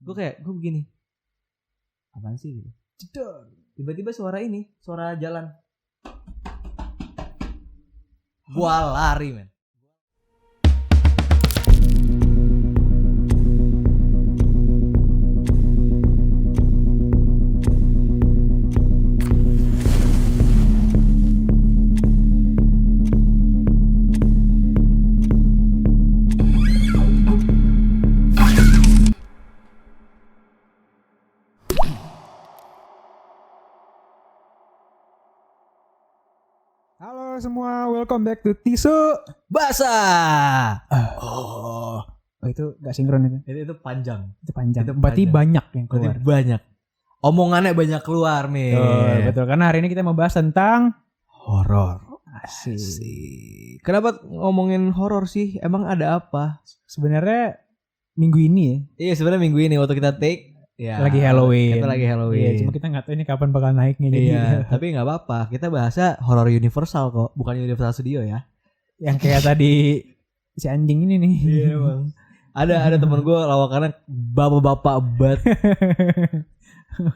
Gue begini, apaan sih gitu. Cedor. Tiba-tiba suara jalan. Gua lari men. Halo semua, welcome back to Tisu Basah. Oh, itu gak sinkron itu. Itu panjang. Itu panjang. Itu Berarti panjang. banyak yang Berarti keluar. banyak. Omongannya banyak keluar nih. Betul. Karena hari ini kita mau bahas tentang Horor. Asik. Kenapa ngomongin horor sih? Emang ada apa? Sebenarnya minggu ini ya. Iya sebenarnya minggu ini waktu kita take ya, Lagi Halloween. Kita lagi Halloween. Iya, cuma kita nggak tahu ini kapan bakal naiknya. Jadi Iya, tapi nggak apa-apa. Kita bahasnya horor universal kok, bukan Universal Studio ya. yang kayak tadi si anjing ini nih. Iya bang. Ada teman gue lawakannya bapak-bapak bat.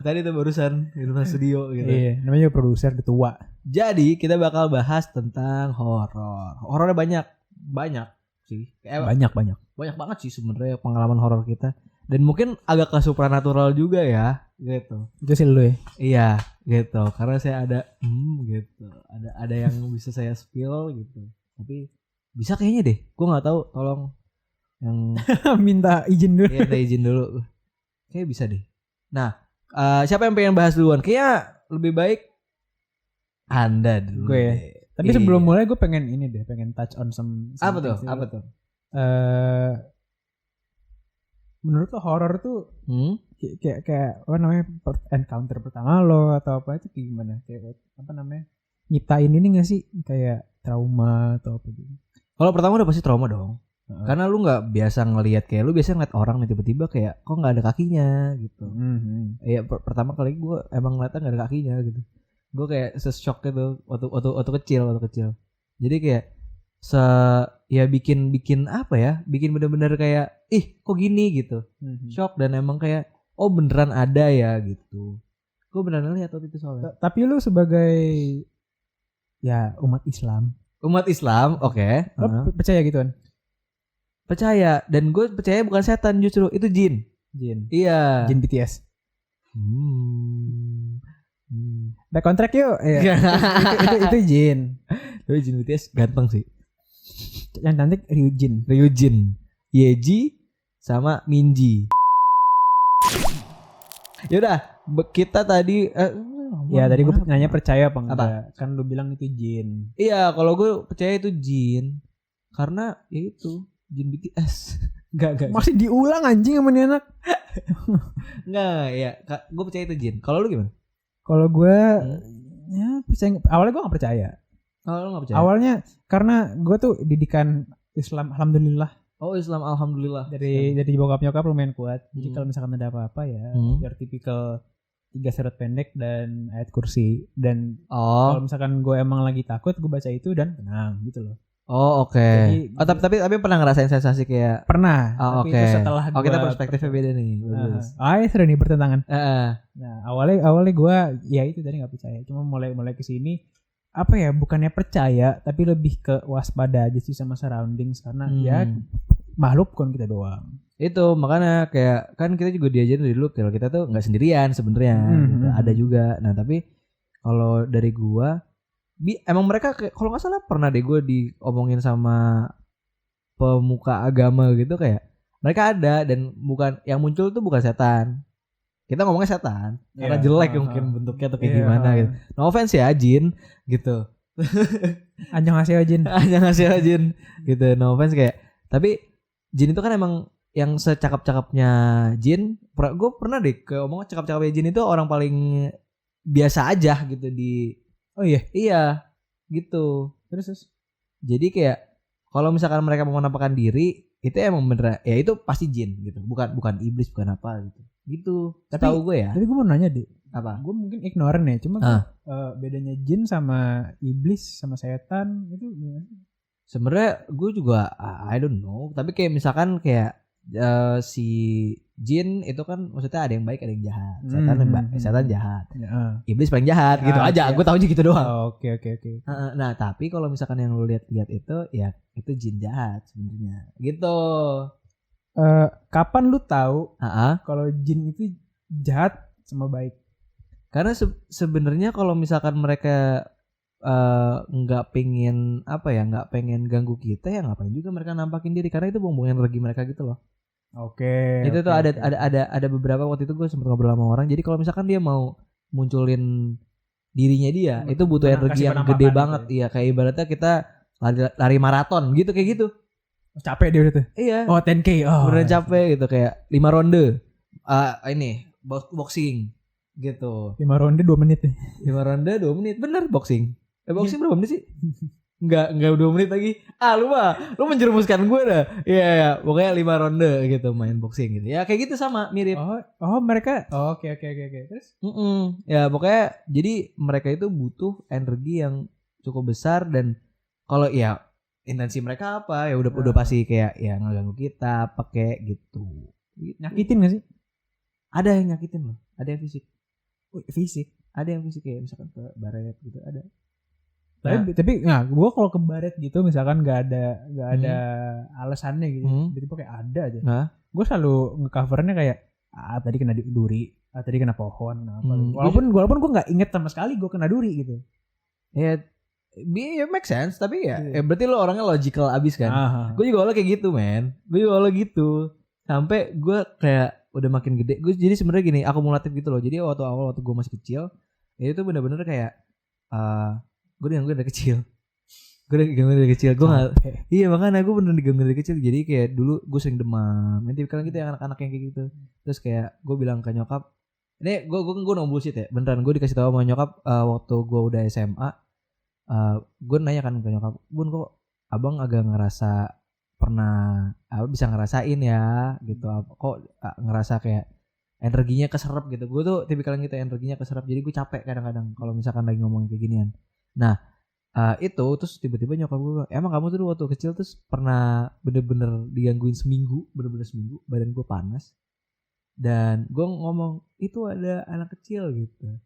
Tadi tuh barusan Universal Studio gitu. Iya, namanya juga produser udah tua. Jadi kita bakal bahas tentang horor. Horornya banyak sih. Banyak. Banyak banget sih sebenarnya pengalaman horor kita. Dan mungkin agak ke supranatural juga ya, gitu. Itu sih lu ya. Iya, gitu. Karena saya ada, gitu. Ada yang bisa saya spill gitu. Tapi bisa kayaknya deh. Gue nggak tahu. Tolong yang Minta izin dulu. minta izin dulu. Kayak bisa deh. Nah, siapa yang pengen bahas duluan? Kayaknya lebih baik Anda dulu. Gue ya. deh. Tapi Iya. sebelum mulai gue pengen ini deh, pengen touch on some Apa tuh? things Apa dulu. tuh? Menurut lo horor tuh Hmm? kayak apa namanya encounter pertama lo atau apa itu kayak gimana, kayak apa namanya, nyiptain ini nggak sih kayak trauma atau apa gitu? Kalau pertama udah pasti trauma dong. Karena lu nggak biasa ngelihat, kayak lu biasa ngeliat orang nih tiba-tiba kayak kok nggak ada kakinya gitu. Iya, pertama kali gue emang ngeliatnya nggak ada kakinya gitu. Gue kayak se-shock gitu waktu kecil. Jadi kayak ya bikin apa ya? Bikin bener-bener kayak kok gini gitu. Shock, dan emang kayak oh beneran ada ya gitu. Gue beneran lihat waktu itu soalnya. Tapi lu sebagai ya umat Islam, Oke. lo percaya gituan? Percaya, dan gue percaya bukan setan, justru itu jin. Jin Iya. Jin BTS. Back on track yuk. Itu Jin. Tapi jin BTS ganteng sih. Yang cantik Ryujin, Yeji, sama Minji. Yaudah, kita tadi ya tadi gue nanya percaya apa enggak? Apa? Kan lu bilang itu Jin. Iya, kalau gue percaya itu jin. Karena ya itu jin BTS. Enggak. Masih diulang anjing sama nih anak. Enggak, ya. Gue percaya itu jin. Kalau lu gimana? Kalau gue ya percaya. Awalnya gue gak percaya. Kalau lu enggak percaya? Awalnya karena gue tuh didikan Islam, alhamdulillah, Oh, Islam alhamdulillah. dari bokap nyokap lumayan kuat. Jadi kalau misalkan ada apa-apa ya, biar tipikal 3 surat pendek dan ayat kursi. Dan kalau misalkan gue emang lagi takut, gue baca itu dan tenang gitu loh. Oh, oke. Jadi, Tapi pernah ngerasain sensasi kayak pernah. Oh, Tapi oke. itu setelah Oh, kita perspektifnya beda nih. Bagus. seru nih bertentangan. Heeh. Nah, awalnya gue ya itu tadi nggak percaya. Cuma mulai kesini apa ya, bukannya percaya tapi lebih ke waspada aja sih sama surroundings, karena ya makhluk bukan kita doang. Itu makanya kayak kan kita juga diajarin dari dulu kalau kita tuh nggak sendirian sebenarnya. Gitu. Ada juga. Nah tapi kalau dari gua, emang mereka kayak, kalau nggak salah pernah deh gue diomongin sama pemuka agama gitu, kayak mereka ada, dan bukan yang muncul tuh bukan setan. Kita ngomongnya setan karena jelek mungkin bentuknya atau kayak gimana gitu. No offense ya jin gitu. Anjing ngasih jin gitu. No offense kayak. Tapi jin itu kan emang yang secakap-cakapnya jin. Gue pernah deh ngomong cakap-cakapnya jin itu orang paling biasa aja gitu di. Oh iya. Iya gitu. Terus jadi kayak kalau misalkan mereka mau menampakkan diri, itu emang bener ya itu pasti jin gitu. Bukan iblis, bukan apa gitu. Tahu gue ya. Tapi gue mau nanya deh. Apa? Gue mungkin ignoran ya. Cuma bedanya jin sama iblis sama setan itu gimana? Sebenarnya gue juga I don't know. Tapi kayak misalkan kayak si jin itu kan maksudnya ada yang baik ada yang jahat. Setan jahat. Ya. Iblis paling jahat gitu aja. Gue tahu aja gitu doang. Oke. Nah, tapi kalau misalkan yang lu lihat itu ya itu jin jahat sebenarnya. Gitu. Kapan lu tahu kalau jin itu jahat sama baik? Karena sebenarnya kalau misalkan mereka nggak pengen nggak pengen ganggu kita ya ngapain juga mereka nampakin diri karena itu buang-buang energi mereka gitu loh. Oke. Itu tuh ada beberapa waktu itu gue sempat ngobrol sama orang. Jadi kalau misalkan dia mau munculin dirinya dia itu butuh energi yang gede banget. Iya kayak ibaratnya kita lari maraton gitu kayak gitu. Capek dia udah tuh. Iya. 10K. Beneran capek gitu kayak 5 ronde. Ini boxing gitu. 5 ronde 2 menit nih. 5 ronde 2 menit. Bener boxing. Boxing berapa menit sih? Enggak 2 menit lagi. Lu menjerumuskan gue dah. Iya, pokoknya 5 ronde gitu main boxing gitu. Ya kayak gitu sama, mirip. Oh, mereka. Oke. Terus? Ya pokoknya jadi mereka itu butuh energi yang cukup besar dan kalau ya intensi mereka apa? Ya udah pasti kayak ya ngeganggu kita, pakai gitu. Nyakitin gak sih? Ada yang nyakitin loh, ada yang fisik. Fisik. Ada yang fisik kayak misalkan ke baret gitu ada. Tapi gue kalau ke baret gitu misalkan gak ada alasannya gitu, tiba-tiba kayak ada aja. Gue selalu ngecovernya kayak tadi kena duri, tadi kena pohon. Walaupun gue nggak inget sama sekali gue kena duri gitu. Ya make sense tapi ya berarti lo orangnya logical abis kan. Gue juga awalnya kayak gitu men. Gue juga awalnya gitu sampai gue kayak udah makin gede. Gue jadi sebenarnya gini akumulatif gitu loh. Jadi waktu gue masih kecil itu bener-bener kayak gue diganggu dari kecil. Gue nggak. Iya makanya gue bener diganggu dari kecil. Jadi kayak dulu gue sering demam. Nanti kalian gitu yang anak-anak yang kayak gitu. Terus kayak gue bilang ke nyokap. Ini gue no bullshit ya. Beneran gue dikasih tahu sama nyokap waktu gue udah SMA. Gue nanya kan ke nyokap. Bun kok abang agak ngerasa pernah bisa ngerasain ya gitu. Kok ngerasa kayak energinya keserap gitu. Gue tuh tipikal gitu energinya keserap. Jadi gue capek kadang-kadang kalau misalkan lagi ngomongin kayak ginian. Nah itu terus tiba-tiba nyokap gue bilang emang kamu tuh waktu kecil terus pernah bener-bener digangguin seminggu badan gue panas dan gue ngomong itu ada anak kecil gitu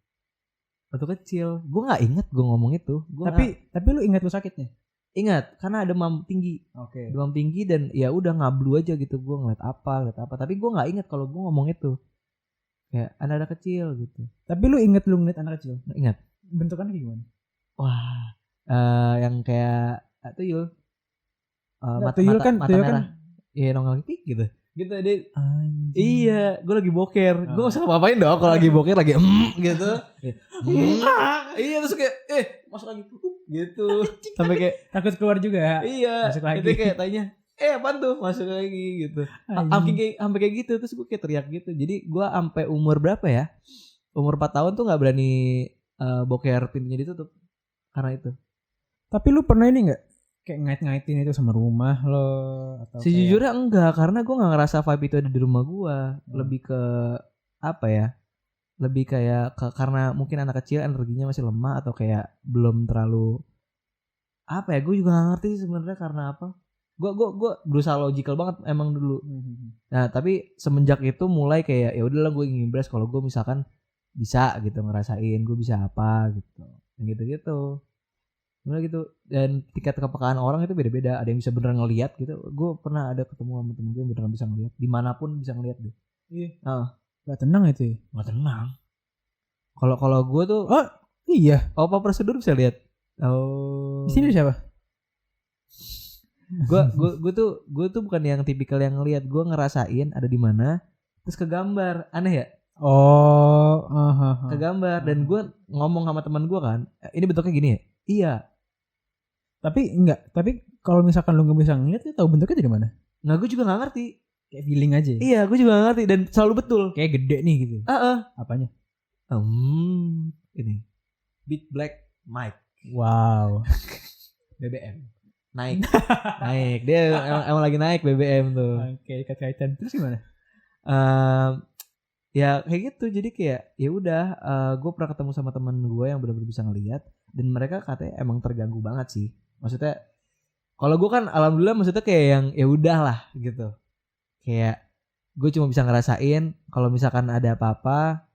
waktu kecil gue nggak inget gue ngomong itu tapi lu ingat lu sakitnya? Ingat karena ada demam tinggi. Demam tinggi dan ya udah ngablu aja gitu gue ngeliat apa tapi gue nggak inget kalau gue ngomong itu kayak anak kecil gitu. Tapi lu inget lu ngeliat anak kecil? Ingat. Bentukannya gimana? Wah, yang kayak tuyul. Tuyul kan merah. Iya, nongol gitu. Gitu deh. Iya, gue lagi boker. Gue gak usah ngapain dong kalau lagi boker lagi gitu. Iya, terus kayak masuk lagi gitu. Sampai kayak takut keluar juga. Iya. Masuk lagi. Itu kayak tanya, apaan tuh masuk lagi gitu. Sampai kayak gitu terus gue kayak teriak gitu. Jadi gue sampai umur berapa ya? Umur 4 tahun tuh enggak berani boker pintunya ditutup. Karena itu. Tapi lu pernah ini gak? Kayak ngait-ngaitin itu sama rumah lo? Atau sejujurnya enggak. Karena gue gak ngerasa vibe itu ada di rumah gue. Lebih ke apa ya? Lebih kayak karena mungkin anak kecil energinya masih lemah. Atau kayak belum terlalu apa ya? Gue juga gak ngerti sih sebenarnya karena apa. Gue berusaha logical banget emang dulu. Nah tapi semenjak itu mulai kayak ya udahlah gue ingin beres. Kalau gue misalkan bisa gitu ngerasain. Gue bisa apa gitu. Gitu mulai gitu dan tingkat kepekaan orang itu beda-beda. Ada yang bisa beneran ngelihat gitu.Gue pernah ada ketemu sama temen gue yang beneran bisa ngelihat dimanapun bisa ngelihat deh. Iya. Gak tenang itu ya? Gak tenang. Kalau gue tuh iya. Apa prosedur bisa lihat. Di sini siapa? Gue tuh bukan yang tipikal yang ngelihat. Gue ngerasain ada di mana terus kegambar. Aneh ya? Kegambar dan gue ngomong sama teman gue kan ini bentuknya gini ya. Iya tapi kalau misalkan lu nggak bisa ngeliat lu tahu bentuknya dari mana? Nggak, gue juga nggak ngerti, kayak feeling aja. Iya gue juga nggak ngerti dan selalu betul kayak gede nih gitu. Apanya? Ini Big Black Mic. Wow. BBM naik dia emang lagi naik BBM tuh. Oke, kaitan terus gimana? Ya kayak gitu. Jadi kayak ya udah gue pernah ketemu sama teman gue yang benar-benar bisa ngelihat dan mereka katanya emang terganggu banget sih. Maksudnya kalau gue kan alhamdulillah maksudnya kayak yang ya udahlah gitu. Kayak gue cuma bisa ngerasain kalau misalkan ada apa-apa,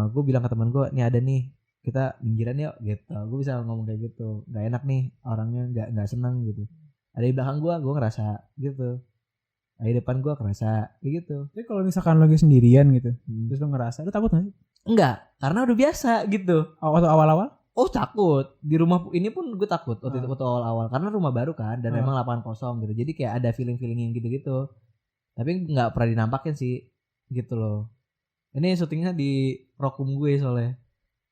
gue bilang ke teman gue, nih ada nih, kita pinggiran yuk gitu. Gue bisa ngomong kayak gitu. Gak enak nih orangnya, nggak seneng gitu. Ada di belakang gue ngerasa gitu. Ada di depan gue ngerasa kayak gitu. Tapi kalau misalkan lagi sendirian gitu, terus lo ngerasa, lo takut nggak sih? Enggak, karena udah biasa gitu. Waktu awal-awal? Oh takut. Di rumah ini pun gue takut waktu awal-awal karena rumah baru kan dan memang lapangan kosong gitu. Jadi kayak ada feeling yang gitu-gitu. Tapi nggak pernah dinampakin sih gitu loh. Ini syutingnya di Rokum gue soalnya.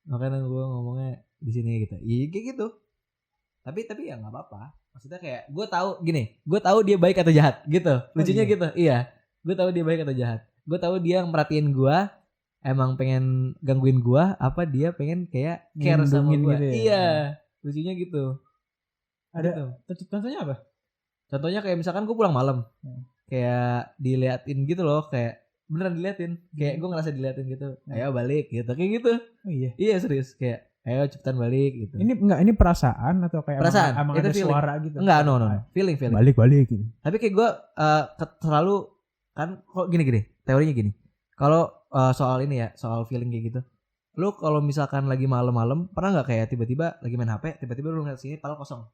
Makanya gue ngomongnya di sini gitu. Iya kayak gitu. Tapi ya nggak apa-apa. Maksudnya kayak gue tahu dia baik atau jahat gitu. Lucunya gitu. Iya. Gue tahu dia baik atau jahat. Gue tahu dia merhatiin gue, emang pengen gangguin gue, apa dia pengen kayak care sama gue. Gitu ya? Iya. Lucunya gitu. Ada gitu. Contohnya apa? Contohnya kayak misalkan gue pulang malam. Kayak diliatin gitu loh, kayak beneran diliatin, kayak gue ngerasa diliatin gitu, ayo balik gitu, kayak gitu. Oh iya. Iya serius, kayak ayo cepetan balik gitu. Ini perasaan atau kayak perasaan? emang ada feeling. suara gitu? Enggak, no. Feeling. Balik gitu. Tapi kayak gue terlalu kan, kok gini, teorinya gini. Kalau soal ini ya, soal feeling kayak gitu. Lu kalau misalkan lagi malam-malam, pernah nggak kayak tiba-tiba lagi main HP, tiba-tiba lu ngeliat sini, padahal kosong.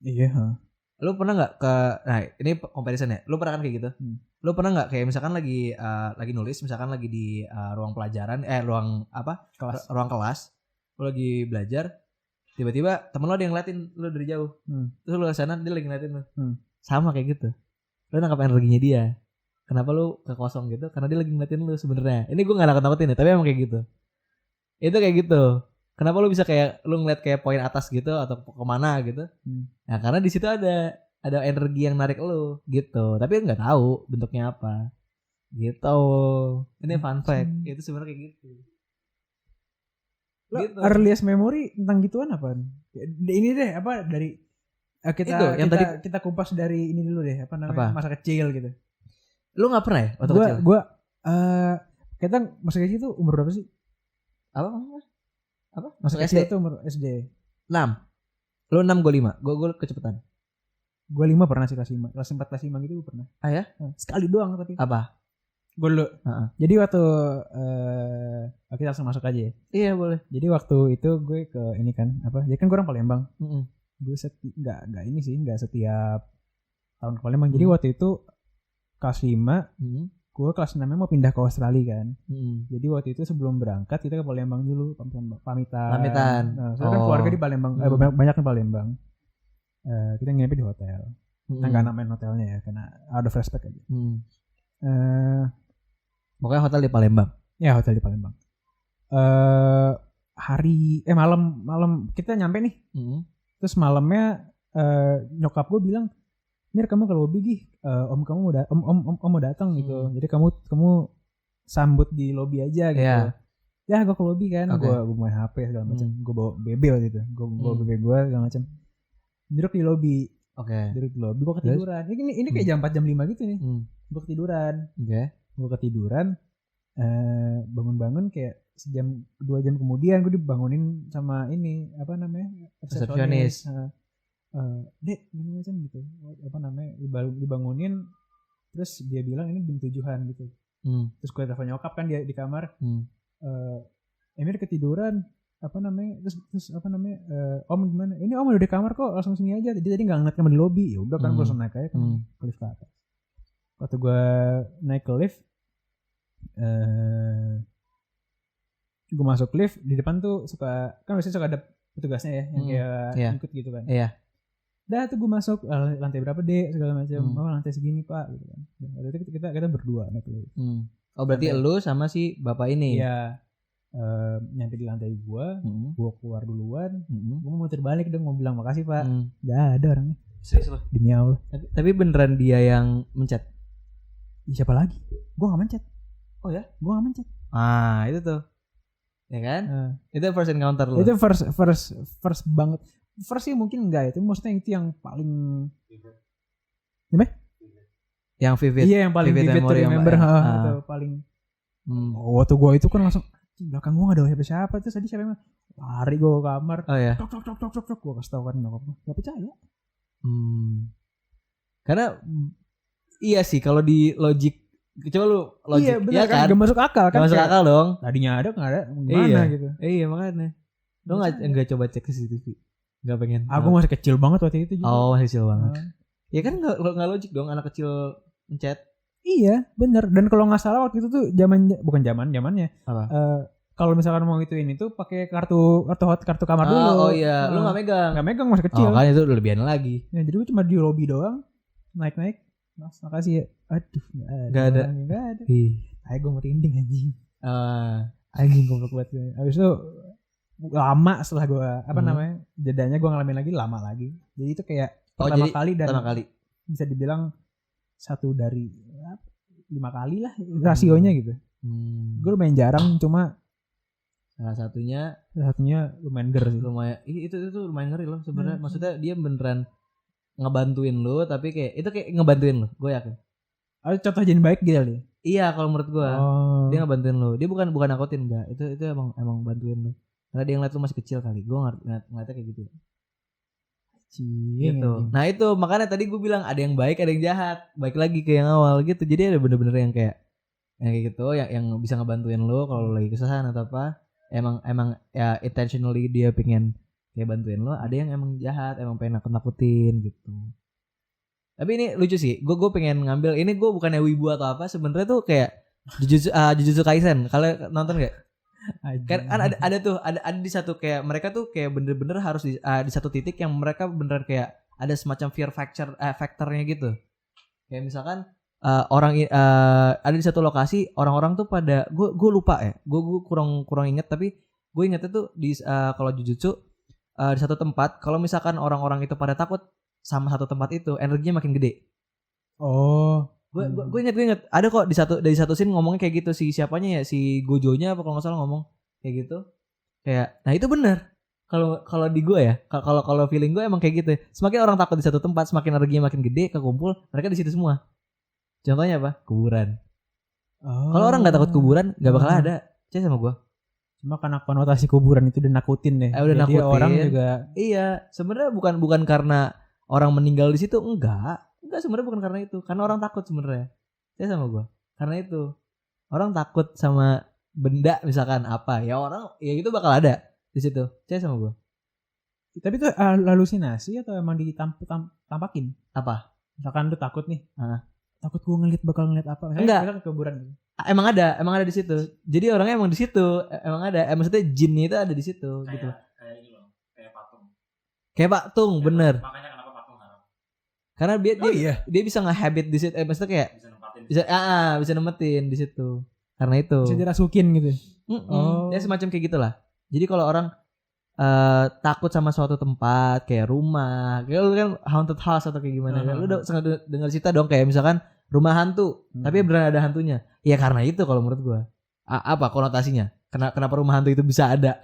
Iya. Lu pernah nggak nah ini comparison ya, lu pernah kan kayak gitu? Lu pernah nggak kayak misalkan lagi nulis, misalkan lagi di ruang pelajaran, ruang kelas, lu lagi belajar, tiba-tiba temen lu ada yang ngeliatin lu dari jauh, terus lu kesana, dia lagi ngeliatin lu, sama kayak gitu. Lu nangkap energinya dia, kenapa lu kekosong gitu? Karena dia lagi ngeliatin lu sebenarnya. Ini gue nggak nakut-nakutin ya, tapi emang kayak gitu. Itu kayak gitu. Kenapa lu bisa kayak lu ngeliat kayak poin atas gitu atau kemana gitu? Nah karena di situ ada energi yang narik lu gitu. Tapi nggak tahu bentuknya apa. Gitu. Ini fun fact. Itu sebenarnya kayak gitu. Gitu. Earliest memory tentang gituan apa? Ini deh apa dari kita kupas dari ini dulu deh, apa namanya? Masa kecil gitu. Lu nggak pernah ya waktu kecil? Kita masa kecil itu umur berapa sih? Apa? Masa kecil itu umur SD 6. Lu 6, gue 5. Gue kecepatan. Gue 5 pernah sih, kelas 5 kelas 5 gitu gue pernah. Ah ya? Sekali doang tapi. Apa? Gue dulu. Jadi waktu kita langsung masuk aja ya. Iya boleh. Jadi waktu itu gue ke ini kan apa? Jadi kan gue orang Palembang. Gue nggak setiap tahun ke Palembang. Jadi waktu itu kelas 5 gue kelas 6 mau pindah ke Australia kan. Jadi waktu itu sebelum berangkat kita ke Palembang dulu pamitan. Nah, soalnya kan keluarga di Palembang, banyak di Palembang. Kita nginep di hotel. Kita nggak namain hotelnya ya karena out of respect aja. Pokoknya hotel di Palembang. Ya hotel di Palembang. Malam kita nyampe nih. Terus malamnya nyokap gue bilang, Mir kamu ke lobby gih, om kamu mau datang gitu. Jadi kamu sambut di lobby aja gitu. Ya gue ke lobby kan, gue main HP segala macam. Gue bawa BB waktu itu, gue bawa BB gue segala macam. Duduk di lobby. Duduk di lobby, gue ketiduran. Ini kayak jam 4 jam 5 gitu nih. Gue ketiduran. Gue ketiduran. Bangun-bangun kayak 2 jam kemudian gue dibangunin sama ini apa namanya? Resepsionis. Dek gini macam gitu, apa namanya, dibangunin, terus dia bilang ini jam 7-an gitu. Terus gue telepon nyokap kan dia di kamar, Emir ketiduran, apa namanya, terus apa namanya, om gimana, ini om udah di kamar kok, langsung sini aja. Jadi tadi nggak ngeliat kamar di lobby, ya udah kan gue langsung naik aja kan ke lift ke atas. Waktu gue naik ke lift, gue masuk lift, di depan tuh biasanya suka ada petugasnya ya yang kayak ikut gitu kan. Dah tuh gue masuk, lantai berapa dek segala macam. Oh lantai segini pak gitu kan. Waktu itu kita berdua naik lift. Oh berarti lu sama si bapak ini? Iya. Nyampe di lantai gue keluar duluan. Gue mau muter balik dong, mau bilang makasih pak. Gak ada orangnya. Serius loh? Demi Allah. Tapi beneran dia yang mencet? Siapa lagi? Gue gak mencet. Oh ya? Gue gak mencet. Itu tuh. Ya kan? Itu first encounter lu? Itu first banget. First sih mungkin enggak ya, tapi maksudnya itu yang paling gimana? Yang vivid. Iya, yang paling vivid to remember atau paling waktu gue itu kan langsung belakang gue gak ada siapa-siapa. Terus tadi siapa yang lari gue ke kamar. Oh ya. Tok gue kasih tau kan nyokap gue gak percaya. Karena iya sih kalau di logik Coba lu logik. Iya benar kan? Gak masuk akal kan? Gak masuk akal dong. Tadinya ada nggak ada gimana gitu. Iya makanya. Lu nggak coba cek CCTV? Nggak pengen? Aku masih kecil banget waktu itu juga. Oh masih kecil banget. Ya kan nggak logik dong anak kecil mencet. Iya benar. Dan kalau nggak salah waktu itu tuh bukan zamannya. Apa? Kalau misalkan mau gituin itu pakai kartu kamar dulu. Oh iya, lu nggak megang? Nggak megang, masih kecil. Oh kan itu lebihan lagi. Ya, jadi gue cuma di lobby doang, naik. Mas makasih ya. Aduh nggak ada. Ayo gue merinding anjing. Anjing goblok banget. Abis itu lama setelah gue namanya jedanya gue ngalamin lagi lama lagi. Jadi itu kayak pertama kali bisa dibilang 1 dari 5 kali lah rasionya gitu. Gue lumayan jarang, cuma salah satunya lumayan ngeri. Itu lumayan ngeri loh sebenarnya. Maksudnya dia beneran ngebantuin lo, tapi kayak itu kayak ngebantuin lo, gue yakin. Contoh jadi baik gitu ya. Iya kalau menurut gue dia ngebantuin lo. Dia bukan nakutin enggak. Itu emang bantuin lo. Karena dia ngeliat lo masih kecil kali. Gue ngeliatnya kayak gitu. Gitu. Nah itu makanya tadi gue bilang ada yang baik ada yang jahat. Baik lagi ke yang awal gitu. Jadi ada bener-bener yang kayak gitu yang bisa ngebantuin lo kalau lagi kesusahan atau apa. Emang ya intentionally dia pengen kayak bantuin lo. Ada yang emang jahat, emang pengen nakutin gitu. Tapi ini lucu sih. Gue pengen ngambil ini, gue bukannya wibu atau apa. Sebenarnya tuh kayak Jujutsu Kaisen. Kalian nonton gak? Kan ada di satu kayak mereka tuh kayak bener-bener harus di satu titik yang mereka beneran kayak ada semacam fear factornya gitu. Kayak misalkan ada di satu lokasi orang-orang tuh pada gue lupa ya. Gue kurang inget, tapi gue ingetnya tuh di kalau Jujutsu di satu tempat kalau misalkan orang-orang itu pada takut sama satu tempat itu energinya makin gede. Oh, gue inget ada kok dari satu scene ngomongnya kayak gitu, si siapanya ya, si Gojonya apa kalau nggak salah ngomong kayak gitu. Kayak nah itu benar. Kalau di gue ya, kalau feeling gue emang kayak gitu. Semakin orang takut di satu tempat, semakin energinya makin gede, kekumpul, mereka di situ semua. Contohnya apa? Kuburan. Kalau orang nggak takut kuburan, nggak bakal ada. Percaya sama gue. Cuma karena konotasi kuburan itu udah nakutin deh. Udah nakutin. Orang juga. Iya, sebenarnya bukan karena orang meninggal di situ, enggak sebenarnya bukan karena itu, karena orang takut sebenarnya. Saya sama gue, karena itu orang takut sama benda misalkan apa ya, orang ya itu bakal ada di situ. Saya sama gue. Tapi itu halusinasi atau emang ditampakin? Apa? Misalkan lu takut nih, takut gue bakal ngeliat apa? Enggak. Ke kuburan. Emang ada di situ. Jadi orangnya emang di situ, emang ada. Maksudnya jinnya itu ada di situ, gitu. Kayak ini loh, kayak patung. Kayak patung, bener. Makanya kenapa patung haram? Karena dia bisa nge-habit di situ. Maksudnya kayak bisa nemetin di situ. Karena itu. Bisa dirasukin gitu. Ya semacam kayak gitulah. Jadi kalau orang takut sama suatu tempat kayak rumah, kayak lu kan haunted house atau kayak gimana, lu udah sengaja dengar cerita dong kayak misalkan rumah hantu, tapi beneran ada hantunya. Ya karena itu kalau menurut gua. Apa konotasinya? Kenapa rumah hantu itu bisa ada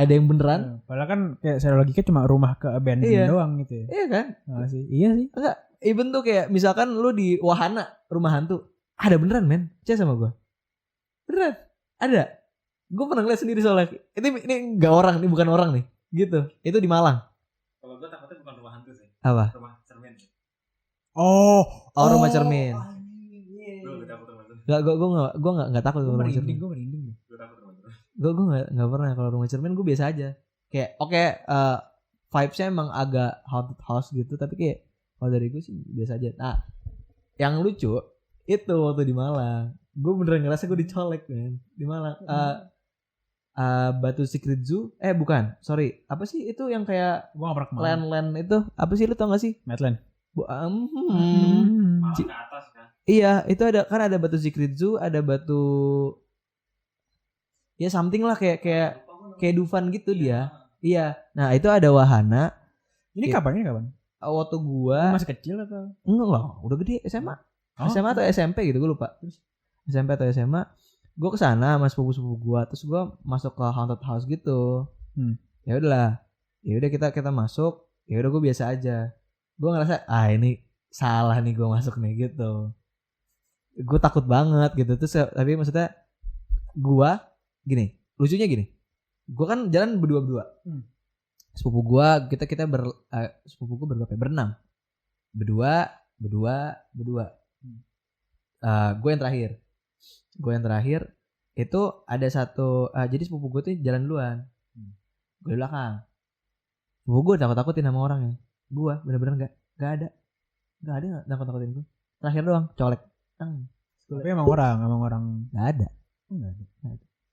yang beneran? Padahal kan kayak secara logika cuma rumah ke abandoned doang gitu ya. Iya kan? Nah, iya sih. Enggak, even tuh kayak misalkan lu di wahana rumah hantu, ada beneran men. Percaya sama gua. Beneran ada. Gue pernah ngeliat sendiri soalnya. Ini enggak orang, ini bukan orang nih. Gitu. Itu di Malang. Kalau gue takutnya bukan rumah hantu sih. Apa? Rumah cermin. Rumah cermin. Gue takut rumah cermin. Gue enggak takut rumah cermin. Gue merinding. Gue takut rumah cermin. Gue enggak pernah kalau rumah cermin, gue biasa aja. Kayak vibes-nya emang agak haunted house gitu, tapi kayak kalau dari gue sih biasa aja. Nah, yang lucu itu waktu di Malang. Gue beneran ngerasa gue dicolek men di Malang. Batu Secret Zoo bukan, sorry, apa sih itu yang kayak gua gak pernah land itu apa sih, lu tau gak sih? Madland. Malah ke atas kan. Iya itu ada Batu Secret Zoo, ada batu ya something lah kayak Dufan gitu dia. Iya, nah itu ada wahana. Ini kapan? Waktu gua masih kecil atau? Enggak lah, udah gede, SMA atau SMP gitu, gue lupa. SMP atau SMA, gue kesana sama sepupu gue, terus gue masuk ke haunted house gitu. Ya udah kita masuk, ya udah gue biasa aja. Gue ngerasa ini salah nih gue masuk nih gitu. Gue takut banget gitu. Terus tapi maksudnya gue lucunya gini, gue kan jalan berdua. Sepupu gue sepupu gue berenam, berdua. gue yang terakhir itu ada satu jadi sepupu gue tuh jalan duluan, gue di belakang. Sepupu gue takut-takutin sama orangnya, gue bener-bener nggak ada takut-takutin gue. Terakhir doang colek tapi emang orang nggak ada.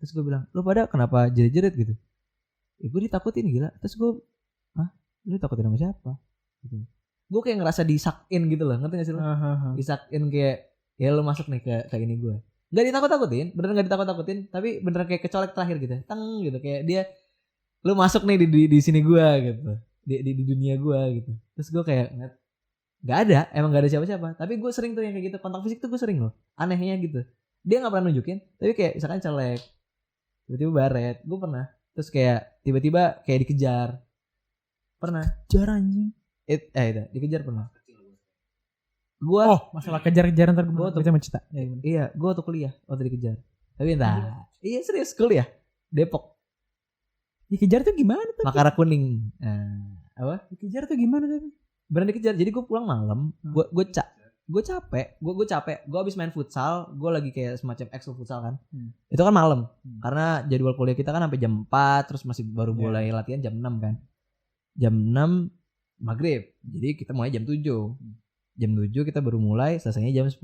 Terus gue bilang, lu pada kenapa jerit-jerit gitu? Gue ditakutin gila. Terus gue, lu ditakutin sama siapa? Gitu. Gue kayak ngerasa disakin gitu loh, ngerti gak sih lu? Disakin kayak, ya lu masuk nih ke ini gue. Gak ditakut-takutin, beneran gak ditakut-takutin, tapi beneran kayak kecolek terakhir gitu. Teng gitu, kayak dia, lu masuk nih di sini gue gitu, di dunia gue gitu. Terus gue kayak gak ada, emang gak ada siapa-siapa. Tapi gue sering tuh yang kayak gitu, kontak fisik tuh gue sering loh. Anehnya gitu. Dia gak pernah nunjukin, tapi kayak misalkan colek, tiba-tiba baret, gue pernah. Terus kayak tiba-tiba kayak dikejar. Pernah. Kejar anjing. Itu dikejar pernah. Gua masalah kejar-kejaran ntar gua tuh bisa mencita. Iya, gua waktu kuliah waktu dikejar. Tapi entah. Iya serius kuliah. Depok. Dikejar tuh gimana tuh? Makara kuning. Apa? Dikejar tuh gimana tuh? Beneran dikejar. Jadi gue pulang malam, gue capek, gue abis main futsal, gue lagi kayak semacam exo futsal kan, itu kan malam, karena jadwal kuliah kita kan sampai jam 4, terus masih baru mulai latihan jam 6 kan, jam 6 maghrib, jadi kita mulai jam 7, jam 7 kita baru mulai, selesainya jam 10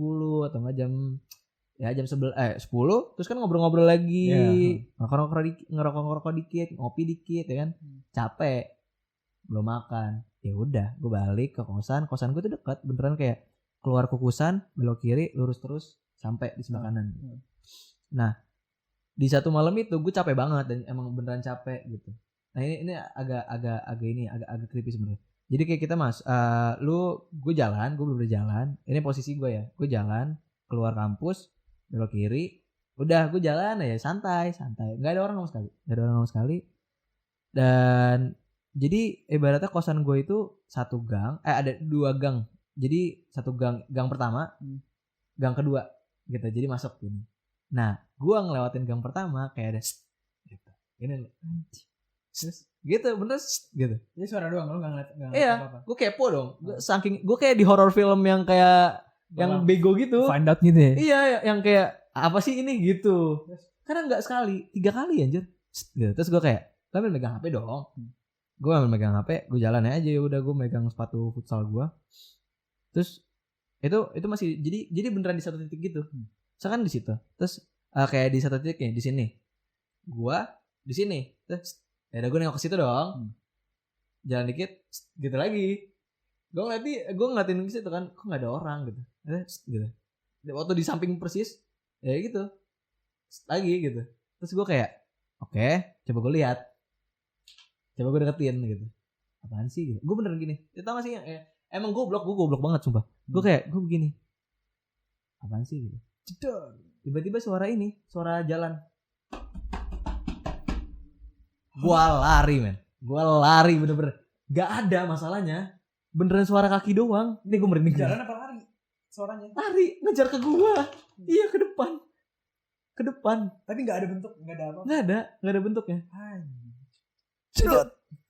atau enggak jam 10, terus kan ngobrol-ngobrol lagi, ngerokok dikit, ngopi dikit ya kan, capek, belum makan, ya udah, gue balik ke kosan gue tuh dekat, beneran kayak keluar kukusan, belok kiri, lurus terus sampai di sebelah kanan. Nah, di satu malam itu gue capek banget dan emang beneran capek gitu. Nah ini agak creepy sebenarnya. Jadi kayak kita gue bener jalan. Ini posisi gue ya, gue jalan keluar kampus, belok kiri, udah gue jalan ya santai, nggak ada orang sama sekali. Dan jadi ibaratnya kosan gue itu satu gang, ada 2 gang. Jadi satu gang pertama, gang kedua gitu. Jadi masuk gini. Nah, gua ngelewatin gang pertama kayak ada gitu. Ini gitu, bener gitu. Ini suara doang, lu enggak ngeliat apa-apa. Gua kepo dong. Gua kayak di horror film yang kayak yang bego gitu. Find out gitu ya. Iya, yang kayak apa sih ini gitu. Karena enggak sekali, 3 kali anjir. Gitu. Terus gua kayak, sambil megang HP dong. Gua ambil megang HP, gua jalan aja ya udah, gua megang sepatu futsal gua. Terus itu masih jadi beneran di satu titik gitu. Misalkan di situ. Terus kayak di satu titik nih, di sini. Gua di sini. Terus ya udah gue nengok ke situ dong. Jalan dikit gitu lagi. Gue ngeliatin ke situ kan, kok enggak ada orang gitu. Gitu. Waktu di samping persis ya gitu. Lagi gitu. Terus gue kayak, oke, coba gue lihat. Coba gue deketin gitu. Apaan sih gitu. Gue beneran gini. Ya tau gak sih yang emang gue goblok banget sumpah. Gue begini. Apaan sih gitu. Tiba-tiba suara jalan. Gue lari bener-bener. Gak ada masalahnya. Beneran suara kaki doang. Ini gue merinding. Jalan apa lari? Suaranya? Lari, ngejar ke gue. Iya, ke depan. Tapi gak ada bentuk, gak ada apa? Gak ada bentuknya.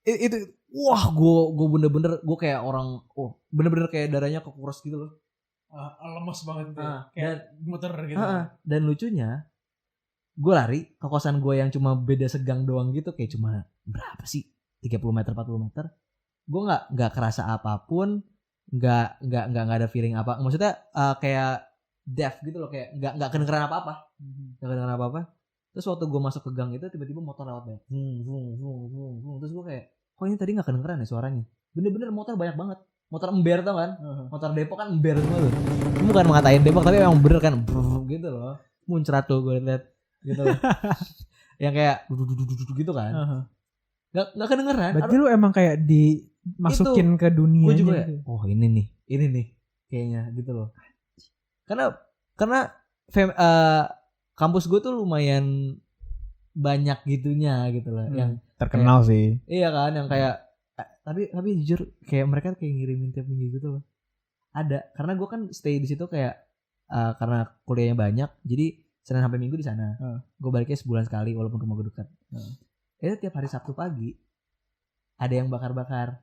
Itu wah, gue bener-bener gue kayak orang, bener-bener kayak darahnya kekuras gitu loh. Lemes banget gitu. Kayak muter gitu. Dan lucunya, gue lari ke kosan gue yang cuma beda segang doang gitu, kayak cuma berapa sih? 30 meter, 40 meter. Gue nggak kerasa apapun, nggak ada feeling apa. Maksudnya kayak deaf gitu loh, kayak nggak kedengeran apa-apa. Terus waktu gue masuk ke gang itu tiba-tiba motor lewat banyak. Terus gue kayak, kok ini tadi gak kedengeran ya suaranya? Bener-bener motor banyak banget. Motor ember tau kan? Motor Depok kan ember semua tuh. Ini bukan mengatain Depok tapi emang bener kan. Gitu loh. Muncrat tuh gue liat. Gitu loh. Yang kayak gitu kan. Gak kedengeran. Berarti lu emang kayak dimasukin ke dunia. Gue juga ya, ini nih. Kayaknya gitu loh. Karena kampus gue tuh lumayan banyak gitunya gitu loh, yang terkenal kayak, sih. Iya kan, yang kayak tapi jujur kayak mereka kayak ngirimin tiap minggu gitu loh. Ada, karena gue kan stay di situ kayak karena kuliahnya banyak, jadi Senin sampai Minggu di sana. Gue baliknya sebulan sekali walaupun rumah gue dekat. Itu tiap hari Sabtu pagi ada yang bakar-bakar.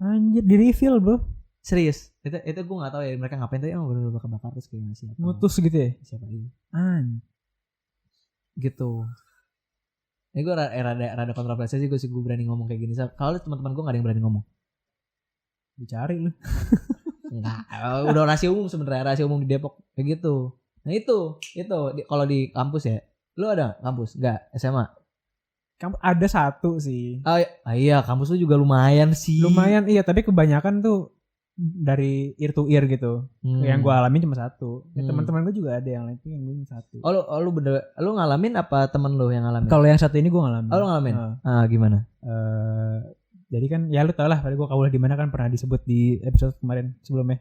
Anjir, di refill bro. Serius. Itu gue nggak tahu ya mereka ngapain, tapi emang bener-bener bakar terus kayak ngasih apa. Mutus gitu ya. Siapa ini? Gitu. Ini gue rada kontroversi sih, gue berani ngomong kayak gini. Kalau teman-teman gue nggak ada yang berani ngomong. Dicari lu. Enggak, udah rahasia umum sebenarnya, rahasia umum di Depok kayak gitu. Nah itu kalau di kampus ya, lu ada kampus? Enggak, SMA. Kampus ada satu sih. Iya, kampus lu juga lumayan sih. Lumayan iya, tapi kebanyakan tuh dari ear to ear gitu. Yang gue alamin cuma satu. Ya, teman-teman gue juga ada yang lain, yang gue satu. Lu ngalamin apa temen lu yang ngalamin? Kalau yang satu ini gue ngalamin. Lu ngalamin? Gimana? Jadi kan ya lu tau lah, tadi gue kaulah di mana kan pernah disebut di episode kemarin sebelumnya.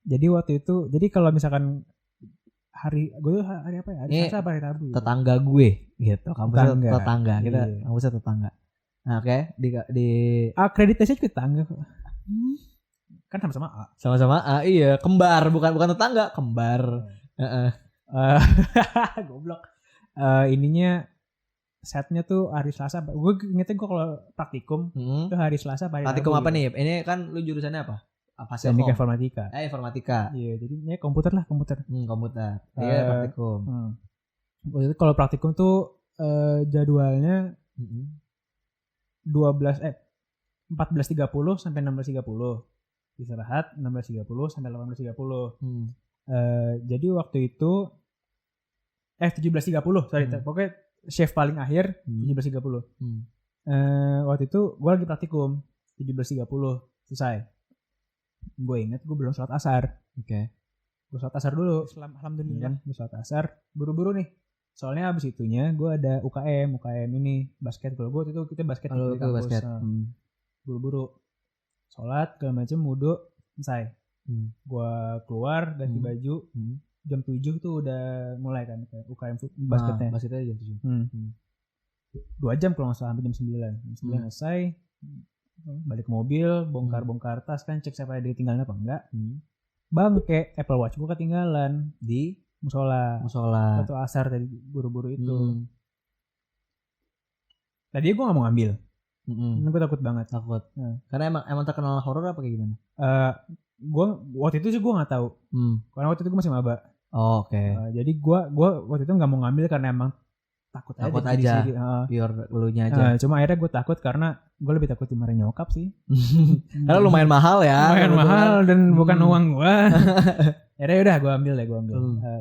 Jadi waktu itu, jadi kalau misalkan hari apa ya? Hari Selasa apa hari Rabu? Tetangga gue gitu. Kampusnya tetangga. Kita kampusnya tetangga. Nah, oke, di akreditasi juga tetangga kok. Kan sama-sama A. Sama-sama A, iya, kembar, bukan tetangga, kembar. Goblok. Ininya setnya tuh hari Selasa. Gue ingetnya gue kalau praktikum itu hari Selasa. Praktikum apa nih? Ini kan lu jurusannya apa? Teknik informatika. Informatika. Iya, jadi ini komputer lah, komputer. Komputer. Iya, praktikum. Jadi kalau praktikum tuh jadwalnya 14.30 sampai 16.30. Istirahat 16.30 sampai 18.30. Jadi waktu itu 17.30, sorry, pokoknya shift paling akhir 17.30. Waktu itu gue lagi praktikum 17.30 selesai. Gue inget gue belum sholat asar. Oke. Gue sholat asar dulu. Alhamdulillah gue sholat asar. Buru-buru nih. Soalnya abis itunya gue ada UKM ini basket. Kalau gue itu kita basket di kampus. Basket. Buru-buru. Sholat segala macam, wudu, selesai. Gue keluar ganti baju. Jam 7 tuh udah mulai kan UKM basketnya. Basketnya jam 7. 2 jam kalau nggak salah, sampai jam 9. Jam 9 selesai. Balik mobil, bongkar tas kan, cek siapa ada ketinggalan apa enggak. Bang, kayak Apple Watch gue ketinggalan di musola. Atau asar tadi buru-buru itu. Tadi gue gak mau ngambil. Gue takut banget. Karena emang terkenal horor apa kayak gimana? Gue waktu itu sih gue nggak tahu. Karena waktu itu gue masih maba. Oke. Jadi gue waktu itu nggak mau ngambil karena emang takut aja. Biar elunya aja. Cuma akhirnya gue takut karena gue lebih takut dimarahin nyokap sih. Karena lumayan mahal ya. Lumayan mahal dan bukan uang gue. Akhirnya udah gue ambil.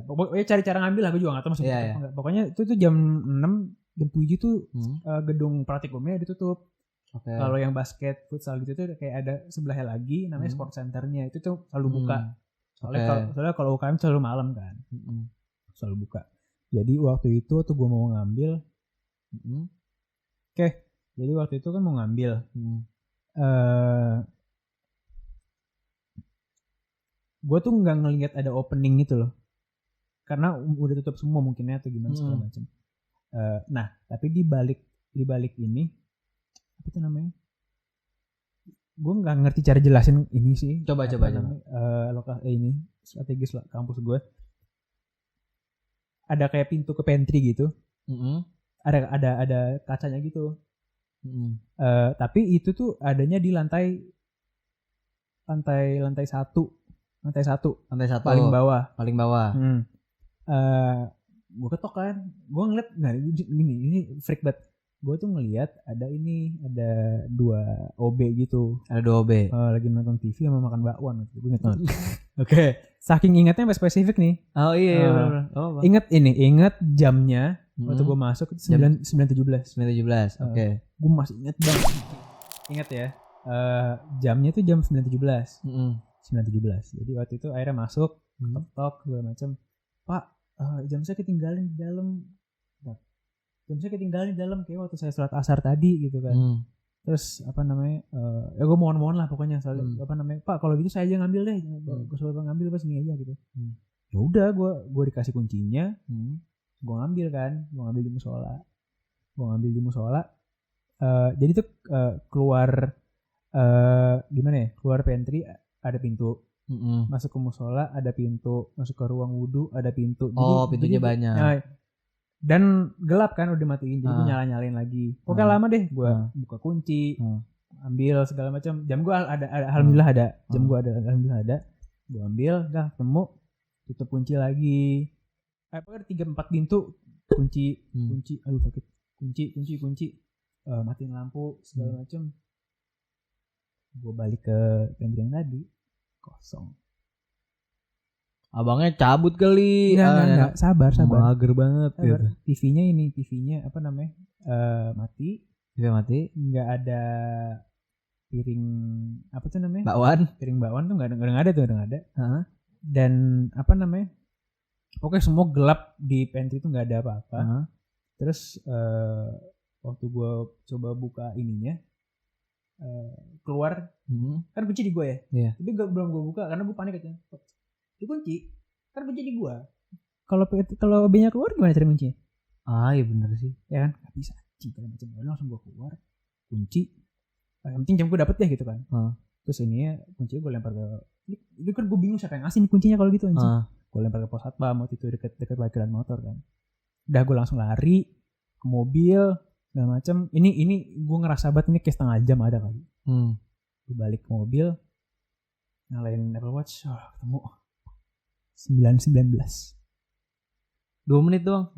Pokoknya cari cara ngambil lah, gue juga nggak tahu masih enggak. Pokoknya itu tuh jam 6, jam 7 tuh gedung praktikumnya ditutup. Kalau yang basket futsal gitu tuh kayak ada sebelahnya lagi namanya sport centernya, itu tuh selalu buka. Soalnya kalau UKM selalu malam kan. Selalu buka. Jadi waktu itu tuh gue mau ngambil. Jadi waktu itu kan mau ngambil. Gue tuh nggak ngelihat ada opening gitu loh, karena udah tutup semua mungkinnya atau gimana segala macam. Nah tapi di balik ini apa tuh namanya? Gue nggak ngerti cara jelasin ini sih. Coba. Ini strategis lah kampus gue. Ada kayak pintu ke pantry gitu. Ada kacanya gitu. Tapi itu tuh adanya di lantai satu. Lantai satu paling bawah. Gue ketok kan. Gue ngeliat, nah ini freak banget. Gue tuh ngeliat ada 2 OB gitu. Ada 2 OB. Lagi nonton TV sama makan bakwan. Gue inget banget. Oke. Saking ingatnya sampai spesifik nih. Oh iya. Ingat jamnya. Waktu gue masuk 9.17. Oke. Gue masih inget banget. Ingat ya. Jamnya tuh jam 9.17. 9.17. Jadi waktu itu akhirnya masuk, ketok segala macam. Pak, jam saya ketinggalan di dalam. Kayak waktu saya sholat asar tadi gitu kan. Terus apa namanya? Ya gue mohon lah pokoknya soalnya apa namanya? Pak, kalau gitu saya aja ngambil deh. Gue selalu ngambil pas ini aja gitu. Ya udah, gue dikasih kuncinya. Gue ngambil kan. Gue ngambil di musola. Jadi tuh keluar gimana ya? Keluar pantry ada pintu. Masuk ke musola ada pintu. Masuk ke ruang wudu ada pintu. Pintunya banyak. Nah, dan gelap kan udah matiin, jadi gue nyalain lagi. Pokoknya lama deh, gue buka kunci, ambil segala macam. Jam gue ada alhamdulillah ada. Jam gue ada alhamdulillah ada. Gue ambil, dah ketemu, tutup kunci lagi. Apa 3-4 pintu kunci, aduh sakit. Kunci. Matiin lampu segala macam. Gue balik ke pantry yang tadi, kosong. Abangnya cabut kali. Enggak, sabar. Mager banget gitu. TV-nya apa namanya? Mati. TV mati. Enggak ada piring apa tuh namanya? Piring bakwan tuh enggak ada. Heeh. Dan apa namanya? Pokoknya semua gelap di pantry itu enggak ada apa-apa. Terus waktu gue coba buka ininya keluar kan kunci di gue ya. Yeah. Tapi belum gue buka karena gue panik aja. Dikunci kan kunci di gua. Kalau B-nya keluar gimana cara kuncinya? Iya bener sih. Ya kan nggak bisa segala macam. Langsung gua keluar kunci. Yang penting jam gua dapet ya gitu kan. Terus ininya kuncinya gua lempar ke ini kan gua bingung siapa yang ngasih nih kuncinya kalau gitu anjing. Gua lempar ke pos satpam waktu itu dekat parkiran motor kan. Udah gua langsung lari ke mobil segala macam. Ini gua ngerasa banget ini kayak setengah jam ada kali. Gua balik ke mobil nyalain Apple Watch, ketemu 9:19. 2 menit doang.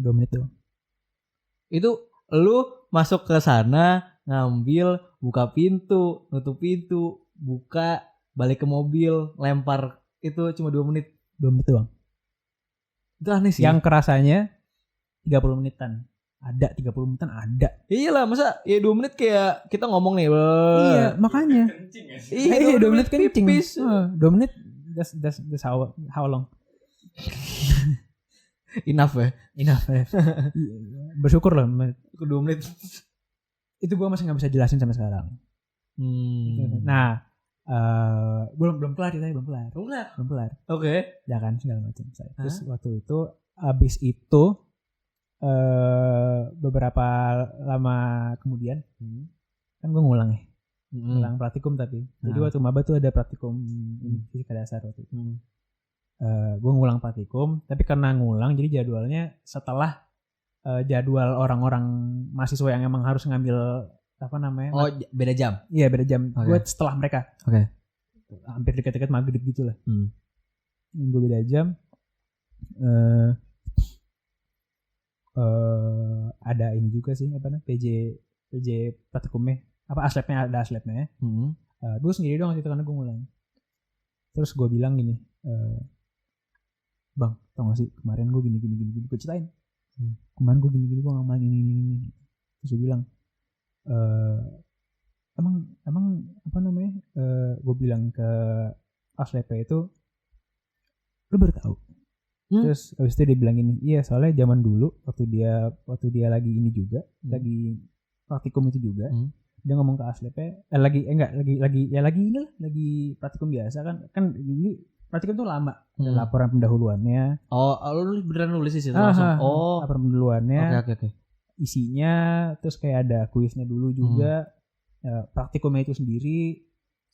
Itu lu masuk ke sana, ngambil, buka pintu, nutup pintu, buka, balik ke mobil, lempar, itu cuma 2 menit. 2 menit doang. Itu aneh sih. Yang kerasanya 30 menitan. Ada 30 menitan ada. Iyalah, masa ya 2 menit kayak kita ngomong nih. Iya, makanya. Iya, 2 menit kencing. pipis. 2 menit that's how long? Enough ya. Bersyukur loh 2 menit. Itu gue masih gak bisa jelasin sampai sekarang. Nah belum kelar ceritanya. Belum kelar. Oke. Ya kan segala macam. Terus waktu itu abis itu beberapa lama kemudian kan gue ngulang ya. Ngulang praktikum tapi. Jadi waktu maba tuh ada praktikum fisika dasar waktu itu. Gue ngulang praktikum, tapi karena ngulang jadi jadwalnya setelah jadwal orang-orang mahasiswa yang emang harus ngambil apa namanya? Beda jam. Iya beda jam. Okay. Gue setelah mereka. Oke. Hampir dekat-dekat maghrib gitulah. Gue beda jam. Ada ini juga sih apa namanya? PJ praktikumnya. Apa aslabnya ada aslabnya. Gue sendiri doang waktu itu karena gue ngulang. Terus gue bilang gini. Bang, tau gak sih kemarin gue gini gue ceritain. Kemarin gue gini gue ngamalin ini. Terus gue bilang emang apa namanya? Gue bilang ke aslep itu lu baru tahu. Terus habis itu dia bilang gini, iya soalnya zaman dulu waktu dia lagi ini juga, lagi praktikum itu juga, dia ngomong ke aslepnya, lagi praktikum biasa kan jadi praktikum tuh lama, ada laporan pendahuluannya. Lu beneran nulis di situ langsung. Laporan pendahuluannya. Oke. Isinya, terus kayak ada kuisnya dulu juga, praktikumnya itu sendiri,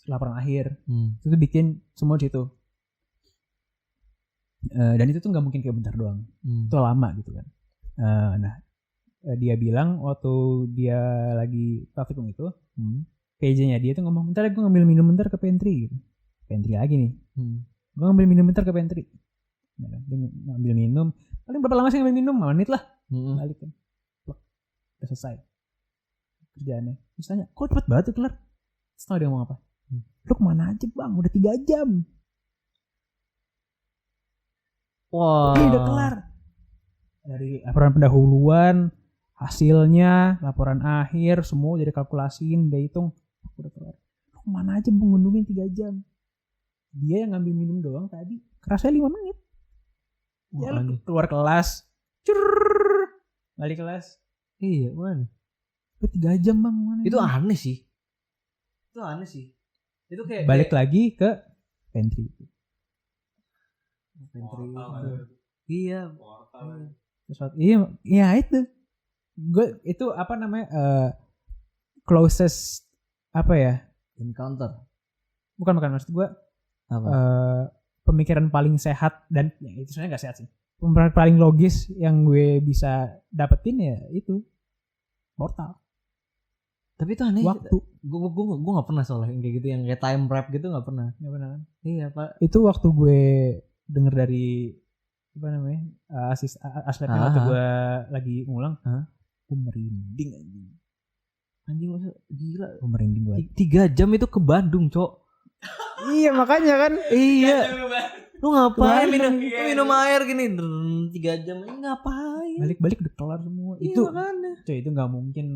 laporan akhir, itu bikin semua di situ. Dan itu tuh nggak mungkin kayak bentar doang, itu lama gitu kan. Nah, dia bilang waktu dia lagi praktikum itu, PJ-nya dia tuh ngomong, bentar gue ngambil minum bentar ke pantry gitu. Pantry lagi nih. Gue ngambil minum bentar ke pantry. Dia ngambil minum. Paling berapa lama sih ngambil minum? 5 menit lah. Balik kan. Udah selesai kerjaannya. Terus tanya, kok cepet banget tuh kelar? Terus tau dia ngomong apa? Lu kemana aja bang? Udah 3 jam. Wah. Udah kelar. Dari laporan pendahuluan, hasilnya, laporan akhir, semua udah dikalkulasiin, udah hitung. Udah kelar. Lu kemana aja bang? Nungguin 3 jam. Dia yang ngambil minum doang tadi kerasanya 5 menit. Ya lu keluar kelas, balik kelas. Iya, mana? 3 jam bang, mana? Itu aneh sih. Itu kayak balik lagi ke pantry. Iya. Iya itu. Gue itu apa namanya? Closest apa ya? Encounter. Bukan maksud gue. Pemikiran paling sehat dan ya, itu sebenarnya nggak sehat sih. Pemikiran paling logis yang gue bisa dapetin ya itu portal. Tapi itu aneh. Waktu. Gue nggak pernah soalnya yang kayak gitu, yang kayak time rap gitu nggak pernah. Nggak pernah. Iya pak. Itu waktu gue denger dari apa namanya asletnya waktu gue lagi ngulang, gue merinding anjing masa gila. Gue merinding banget. 3 jam itu ke Bandung cok. Iya makanya kan. Iya. Lu ngapain minum air gini 3 jam ini ngapain? Balik udah kelar semua. Iya, itu makanya. Coy itu nggak mungkin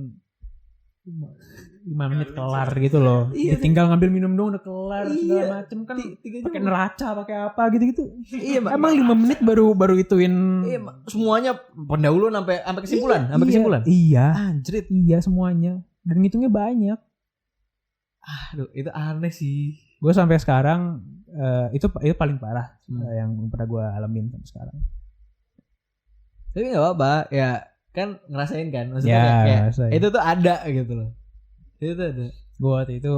5 menit kelar gitu loh. Iya, tinggal ngambil minum dong udah kelar segala iya, macem kan. 3 jam. Pakai neraca, pakai apa gitu-gitu. Iya, emang 5 menit baru ituin. Iya, semuanya pendahuluan sampai kesimpulan, kesimpulan. Iya. Anjrit. Iya semuanya. Dan ngitungnya banyak. Aduh, itu aneh sih. Gue sampai sekarang itu paling parah yang pernah gue alamin sampai sekarang. Tapi nggak apa-apa, ya kan ngerasain kan, maksudnya ya, kayak ngerasain. itu tuh ada gitu loh. Itu tuh ada. Gue waktu itu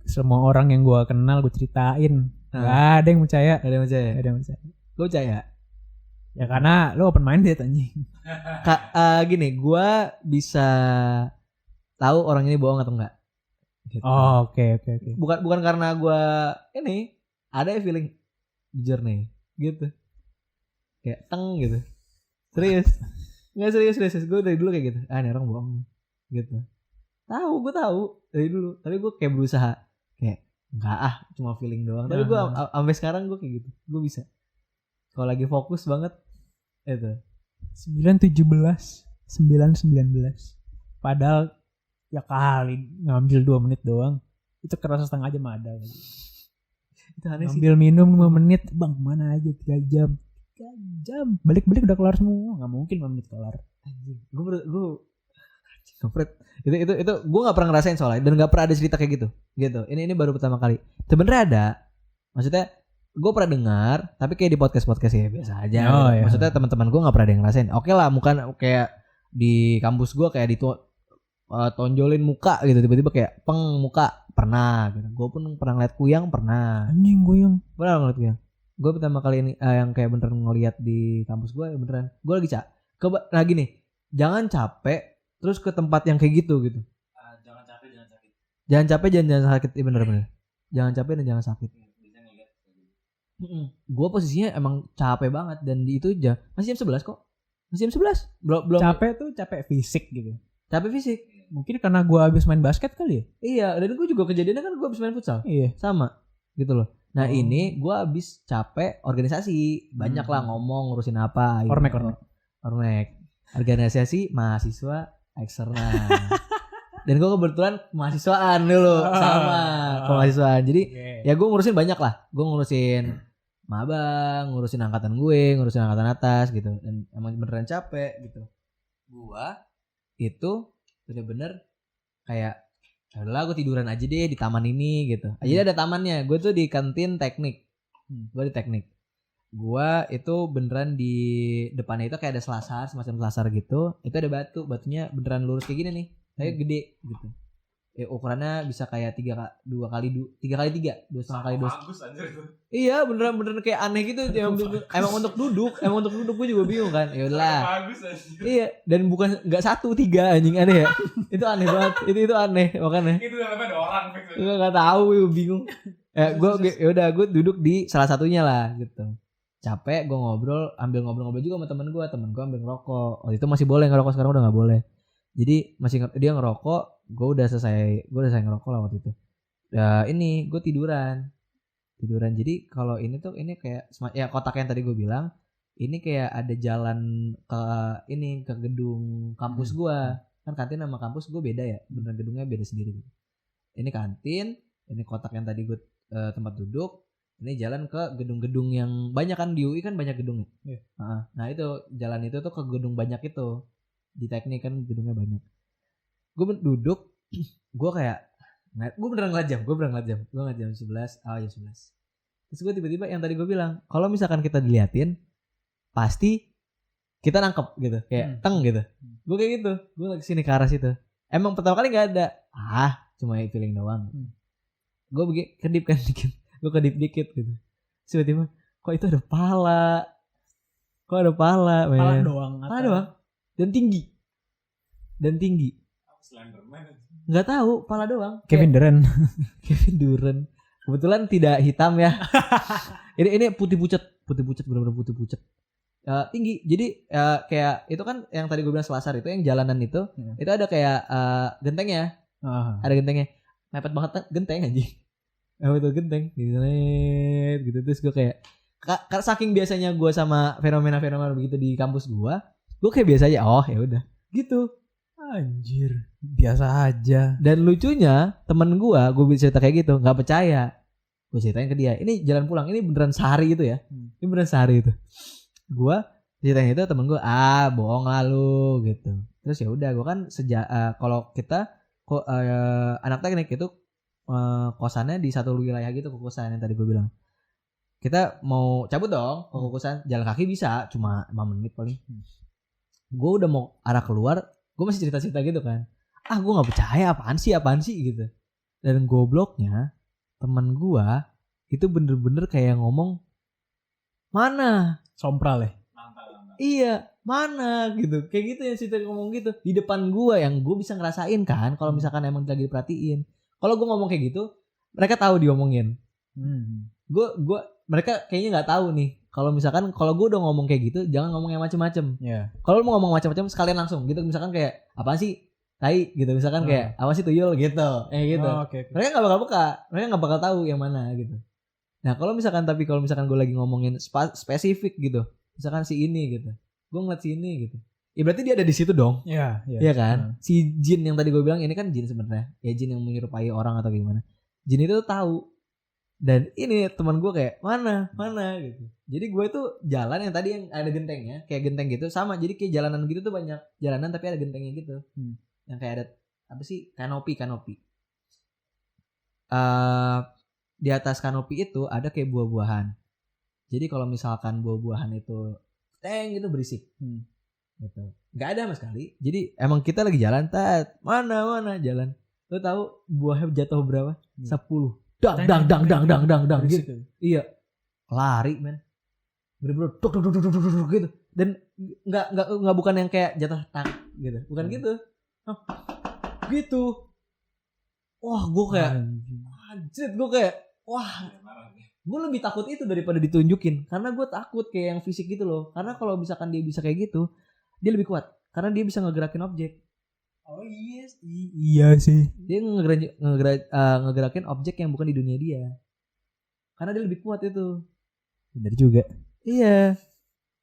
semua orang yang gue kenal gue ceritain, nggak ada yang percaya. Gak ada yang percaya. Gak ada yang percaya. Gue percaya. Ya karena lo open minded anjing. Gini, gue bisa tahu orang ini bohong atau enggak. Gitu. Oh oke. Bukan karena gue ini ada feeling jujur nih, gitu. Kayak teng gitu. Serius. Nggak serius. Gue dari dulu kayak gitu. Ini orang bohong gitu. Gue tahu dari dulu. Tapi gue kayak berusaha kayak enggak cuma feeling doang. Tapi gue sampai sekarang gue kayak gitu. Gue bisa. Kalau lagi fokus banget itu 9-17 9-19. Padahal ya kali ngambil 2 menit doang. Itu kerasa setengah jam ada. Itu aneh sih. Ngambil minum 5 menit, bang mana aja 3 jam. 3 jam. Balik udah kelar semua. Gak mungkin 5 menit kelar. Anjing. Gue itu gue nggak pernah ngerasain soalnya dan nggak pernah ada cerita kayak gitu. Ini baru pertama kali. Sebenarnya ada. Maksudnya gue pernah dengar, tapi kayak di podcast ya biasa aja. Oh, gitu. iya. Maksudnya teman-teman gue nggak pernah ada yang ngerasain. Oke lah, bukan kayak di kampus gue kayak tonjolin muka gitu, tiba-tiba kayak muka pernah. Gitu. Gue pun pernah ngeliat kuyang pernah. Anjing kuyang. Pernah ngeliat kuyang. Gue pertama kali ini yang kayak beneran ngeliat di kampus gue beneran. Gue lagi nah gini, jangan capek terus ke tempat yang kayak gitu. Jangan capek, jangan sakit. Jangan capek, jangan sakit. Iya bener. Jangan capek dan jangan sakit. Gue posisinya emang capek banget dan di itu aja masih jam 11 kok. Masih jam 11. Belum capek tuh capek fisik gitu. Capek fisik. Mungkin karena gue habis main basket kali ya. Iya, dan gue juga kejadiannya kan gue habis main futsal. Iya. Sama gitu loh. Nah ini gue habis capek organisasi. Banyak lah ngomong ngurusin apa. Ormek. Organisasi mahasiswa eksternal. Dan gue kebetulan mahasiswaan dulu sama kemahasiswaan. Jadi ya gue ngurusin banyak lah. Gue ngurusin maba, ngurusin angkatan gue, ngurusin angkatan atas gitu. Dan emang beneran capek gitu. Gue itu bener-bener kayak adalah gue tiduran aja deh di taman ini gitu. Jadi ada tamannya. Gue tuh di kantin teknik. Gue di teknik. Gue itu beneran di depannya itu kayak ada selasar, semacam selasar gitu. Itu ada batunya beneran lurus kayak gini nih. Kayak gede gitu. Ukurannya bisa kayak 3x3, 2,5 kali 2. Bagus anjir itu. Iya, beneran kayak aneh gitu. Emang untuk duduk gue juga bingung kan. Ya udahlah. Bagus anjir. Iya, dan bukan enggak 1, 3 anjing aneh ya. Itu aneh banget. Itu aneh makanya. Itu namanya ada orang gitu. Gue enggak tahu, bingung. Gue duduk di salah satunya lah gitu. Capek, gue ambil ngobrol juga sama temen gue ambil ngerokok. Waktu itu masih boleh ngerokok, sekarang udah nggak boleh. Jadi dia ngerokok, gue udah selesai ngerokok lah waktu itu. Ini gue tiduran. Jadi kalau ini kayak ya kotak yang tadi gue bilang, ini kayak ada jalan ke gedung kampus gue. Kan kantin sama kampus gue beda ya, beneran gedungnya beda sendiri. Ini kantin, ini kotak yang tadi gue tempat duduk. Ini jalan ke gedung-gedung yang banyak kan di UI kan banyak gedung. Yeah. Nah itu jalan itu tuh ke gedung banyak itu. Di teknik kan gedungnya banyak. Gue duduk, gue beneran ngeliat jam. Gue ngeliat jam 11, jam 11. Terus gue tiba-tiba yang tadi gue bilang, kalau misalkan kita diliatin, pasti kita nangkep gitu, kayak teng gitu. Gue kayak gitu, gue lagi sini ke arah situ. Emang pertama kali nggak ada, cuma feeling doang. Gue kedip kan dikit. Gue kedip dikit gitu. Tiba-tiba kok itu ada pala. Pala doang. Dan tinggi. Slenderman. Nggak tahu, pala doang. Kevin Durant. Kevin Durant. Kebetulan tidak hitam ya. ini putih pucet benar-benar putih pucet. Tinggi. Jadi kayak itu kan yang tadi gue bilang selasar itu yang jalanan itu, itu ada kayak gentengnya. Ada gentengnya. Mepet banget genteng anjing. Betul genteng gitu terus gue kayak saking biasanya gue sama fenomena-fenomena begitu di kampus gue kayak biasa aja. Oh ya udah gitu. Anjir, biasa aja. Dan lucunya temen gue bisa cerita kayak gitu nggak percaya. Gue ceritain ke dia, ini jalan pulang, ini beneran sehari itu ya. Ini beneran sehari itu. Gue ceritain itu temen gue, bohong lah lu gitu. Terus ya udah gue kan kalau kita anak teknik itu kosannya di satu wilayah gitu, kosan yang tadi gue bilang. Kita mau cabut dong ke kosan, jalan kaki bisa, cuma 5 menit paling. Gue udah mau arah keluar, gue masih cerita-cerita gitu kan. Gue gak percaya, apaan sih gitu. Dan gobloknya teman gue itu bener-bener kayak ngomong, mana? Sompral ya? Iya, mana gitu. Kayak gitu ya cerita ngomong gitu. Di depan gue yang gue bisa ngerasain kan. Kalau misalkan emang lagi diperhatiin. Kalau gue ngomong kayak gitu, mereka tahu diomongin. Mereka kayaknya nggak tahu nih. Kalau misalkan kalau gue udah ngomong kayak gitu, jangan ngomong yang macem-macem. Yeah. Kalau mau ngomong macem-macem sekalian langsung gitu. Misalkan kayak apaan sih? Tai gitu. Misalkan kayak apa sih tuyul gitu. Gitu. Okay. Mereka nggak bakal peka. Mereka nggak bakal tahu yang mana gitu. Nah kalau misalkan gue lagi ngomongin spesifik gitu. Misalkan si ini gitu. Gue ngeliat si ini gitu. Ya berarti dia ada di situ dong. Iya kan? Si jin yang tadi gue bilang ini kan jin sebenarnya. Ya jin yang menyerupai orang atau gimana. Jin itu tahu. Dan ini teman gue kayak mana gitu. Jadi gue tuh jalan yang tadi yang ada gentengnya, kayak genteng gitu sama. Jadi kayak jalanan gitu tuh banyak jalanan tapi ada gentengnya gitu. Yang kayak ada apa sih? Kanopi. Di atas kanopi itu ada kayak buah-buahan. Jadi kalau misalkan buah-buahan itu itu berisik. Gitu. Gak ada sama sekali. Jadi emang kita lagi jalan, mana jalan. Lo tahu buahnya jatuh berapa? 10. Dang gitu. Iya. Lari men. Bener-bener duk gitu. Dan enggak bukan yang kayak jatuh tak gitu. Bukan gitu. Gitu. Wah, gue kayak anjir, gue kayak gue lebih takut itu daripada ditunjukin. Karena gue takut kayak yang fisik gitu loh. Karena kalau misalkan dia bisa kayak gitu, dia lebih kuat. Karena dia bisa ngegerakin objek. Oh yes. Iya sih. Dia ngegerakin objek yang bukan di dunia dia. Karena dia lebih kuat itu. Benar juga. Iya.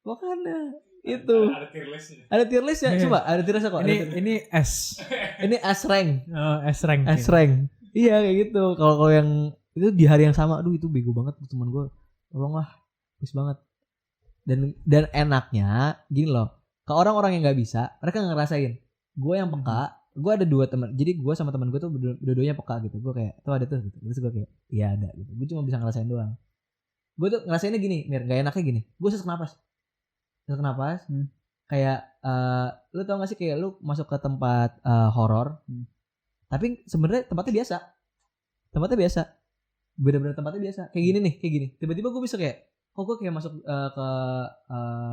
Makanya itu. Ada tier list ya? Coba ada tier list kok. Ini S. Ini S rank. S rank. S rank. Iya kayak gitu. Kalau yang itu di hari yang sama, aduh itu bego banget teman gue. Tolonglah. Bagus banget. Dan enaknya gini loh. Ke orang-orang yang nggak bisa, mereka nggak ngerasain. Gue yang peka, gue ada 2 teman. Jadi gue sama teman gue tuh dua-duanya peka gitu. Gue kayak, tuh ada tuh gitu. Terus gue kayak, iya ada gitu. Gue cuma bisa ngerasain doang. Gue tuh ngerasainnya gini, Mir, gak enaknya gini. Gue sesak napas. Kayak, lu tau gak sih kayak lu masuk ke tempat horor. Tapi sebenarnya tempatnya biasa. Bener-bener tempatnya biasa. Kayak gini. Tiba-tiba gue bisa kayak, kok gue kayak masuk ke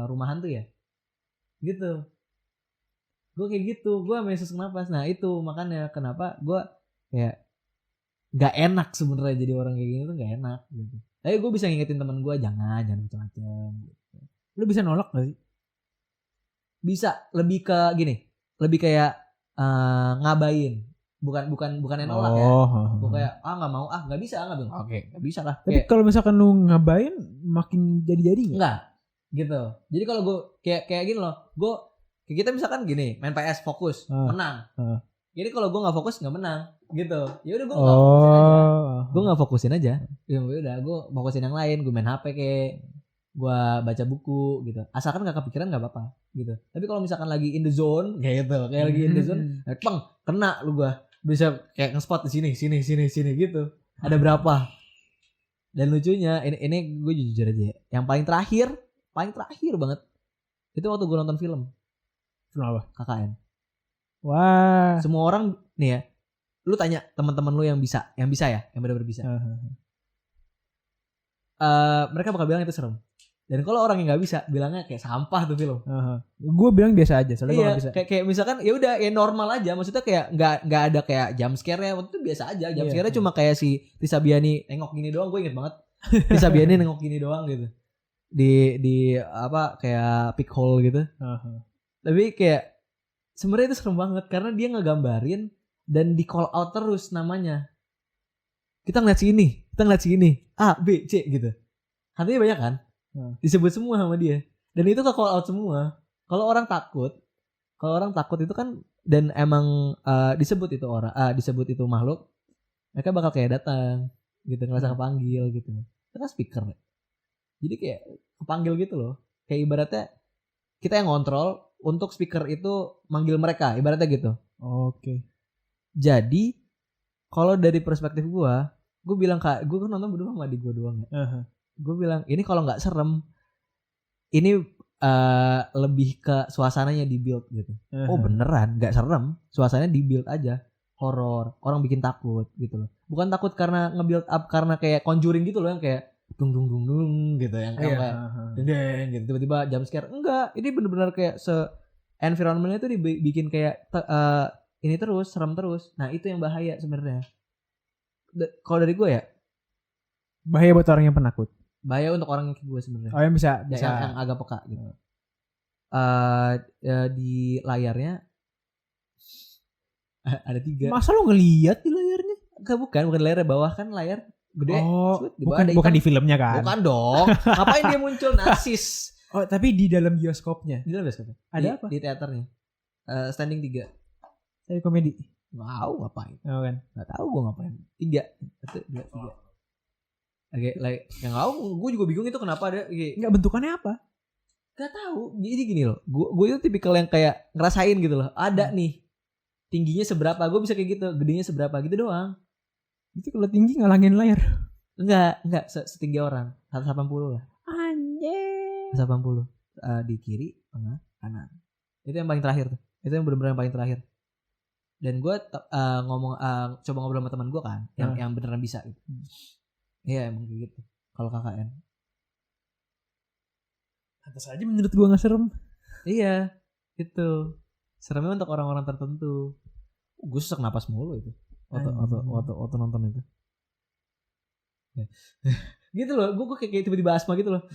rumah hantu ya? Gitu. Gue kayak gitu, gue ambil sesak napas. Nah itu makanya kenapa gue kayak gak enak sebenarnya jadi orang kayak gini tuh gak enak gitu. Tapi gue bisa ngingetin teman gue jangan macam-macam gitu. Lu bisa nolak gak sih? Bisa, lebih ke gini, lebih kayak ngabain. Bukan yang nolak ya. Gue kayak nggak mau, nggak bisa, nggak bilang. Oke, nggak bisa lah. Tapi kalau misalkan lu ngabain makin jadi nggak? Enggak, gitu. Jadi kalau gue kayak gini loh, kayak kita misalkan gini, main PS fokus, menang. Jadi kalau gue nggak fokus nggak menang, gitu. Ya udah gue nggak fokusin aja. Ya udah, gue fokusin yang lain. Gue main HP kayak, gue baca buku gitu. Asalkan nggak kepikiran nggak apa-apa, gitu. Tapi kalau misalkan lagi in the zone, kayak gitu, kayak lagi in the zone, kena lu gue. Bisa kayak nge-spot di sini gitu. Ada berapa? Dan lucunya ini gue jujur aja. Yang paling terakhir banget. Itu waktu gue nonton film. Film apa? KKN. Wah. Semua orang nih ya. Lu tanya teman-teman lu yang bisa ya, yang benar-benar bisa. Mereka bakal bilang itu serem. Dan kalau orang yang nggak bisa, bilangnya kayak sampah tuh film. Gue bilang biasa aja, soalnya gue Iya, gak bisa. kayak misalkan ya udah ya normal aja, maksudnya kayak nggak ada kayak jump scare-nya, waktu itu biasa aja. Jump scare-nya cuma kayak si Tisa Biani nengok gini doang, gue inget banget. Tisa Biani nengok gini doang gitu. Di apa kayak peek hole gitu. Tapi kayak sebenarnya itu serem banget karena dia ngegambarin dan di call out terus namanya. Kita ngeliat sini, A, B, C gitu. Artinya banyak kan? Disebut semua sama dia. Dan itu ke call out semua. Kalau orang takut itu kan dan emang disebut itu orang, disebut itu makhluk, mereka bakal kayak datang gitu, ngerasa kepanggil gitu. Itu kan speaker. Jadi kayak kepanggil gitu loh. Kayak ibaratnya kita yang ngontrol untuk speaker itu manggil mereka, ibaratnya gitu. Oke. Jadi kalau dari perspektif gue bilang gue kan nonton berdua sama adik gue doang. Gue bilang ini kalau nggak serem, ini lebih ke suasananya di build gitu. Oh beneran nggak serem, suasananya di build aja, horor, orang bikin takut gitu loh. Bukan takut karena nge-build up karena kayak Conjuring gitu loh yang kayak dung dung dung dung gitu yang kayak deng gitu tiba-tiba jump scare. Enggak, ini bener-bener kayak environmentnya tuh dibikin kayak ini terus serem terus. Nah itu yang bahaya sebenarnya. Kalau dari gue ya bahaya buat orang yang penakut. Bahaya untuk orang yang kayak gue sebenarnya. Oh yang bisa. Yang agak peka gitu. Di layarnya ada 3. Masa lo ngeliat di layarnya? Bukan layar bawah kan layar gede. Oh, bukan di filmnya kan? Bukan dong. Ngapain dia muncul narsis? Oh, tapi di dalam bioskopnya. Di dalam bioskopnya. Ada apa? Di teaternya. Standing 3. Saya komedi. Wow, ngapain? Oh kan. Enggak tahu gue ngapain. 3. 1 2 3. Oke, yang gue juga bingung itu kenapa ada. Enggak, bentukannya apa? Gak tahu. Jadi gini loh. Gue itu tipikal yang kayak ngerasain gitu loh. Ada nih. Tingginya seberapa? Gue bisa kayak gitu. Gedenya seberapa? Gitu doang. Itu kalau tinggi ngalangin layar. Enggak setinggi orang. 180 lah. Anjir. 180. Di kiri, tengah, kanan. Itu yang paling terakhir tuh. Itu yang benar-benar yang paling terakhir. Dan gue coba ngobrol sama teman gue kan, yang beneran bisa gitu. Iya emang kayak gitu. Kalau KKN. Pantas aja menurut gue nggak serem. Iya, itu seremnya untuk orang-orang tertentu. Gue sesak napas mulu itu. Waktu nonton itu. Gitu loh, gue kayak tiba-tiba asma gitu loh.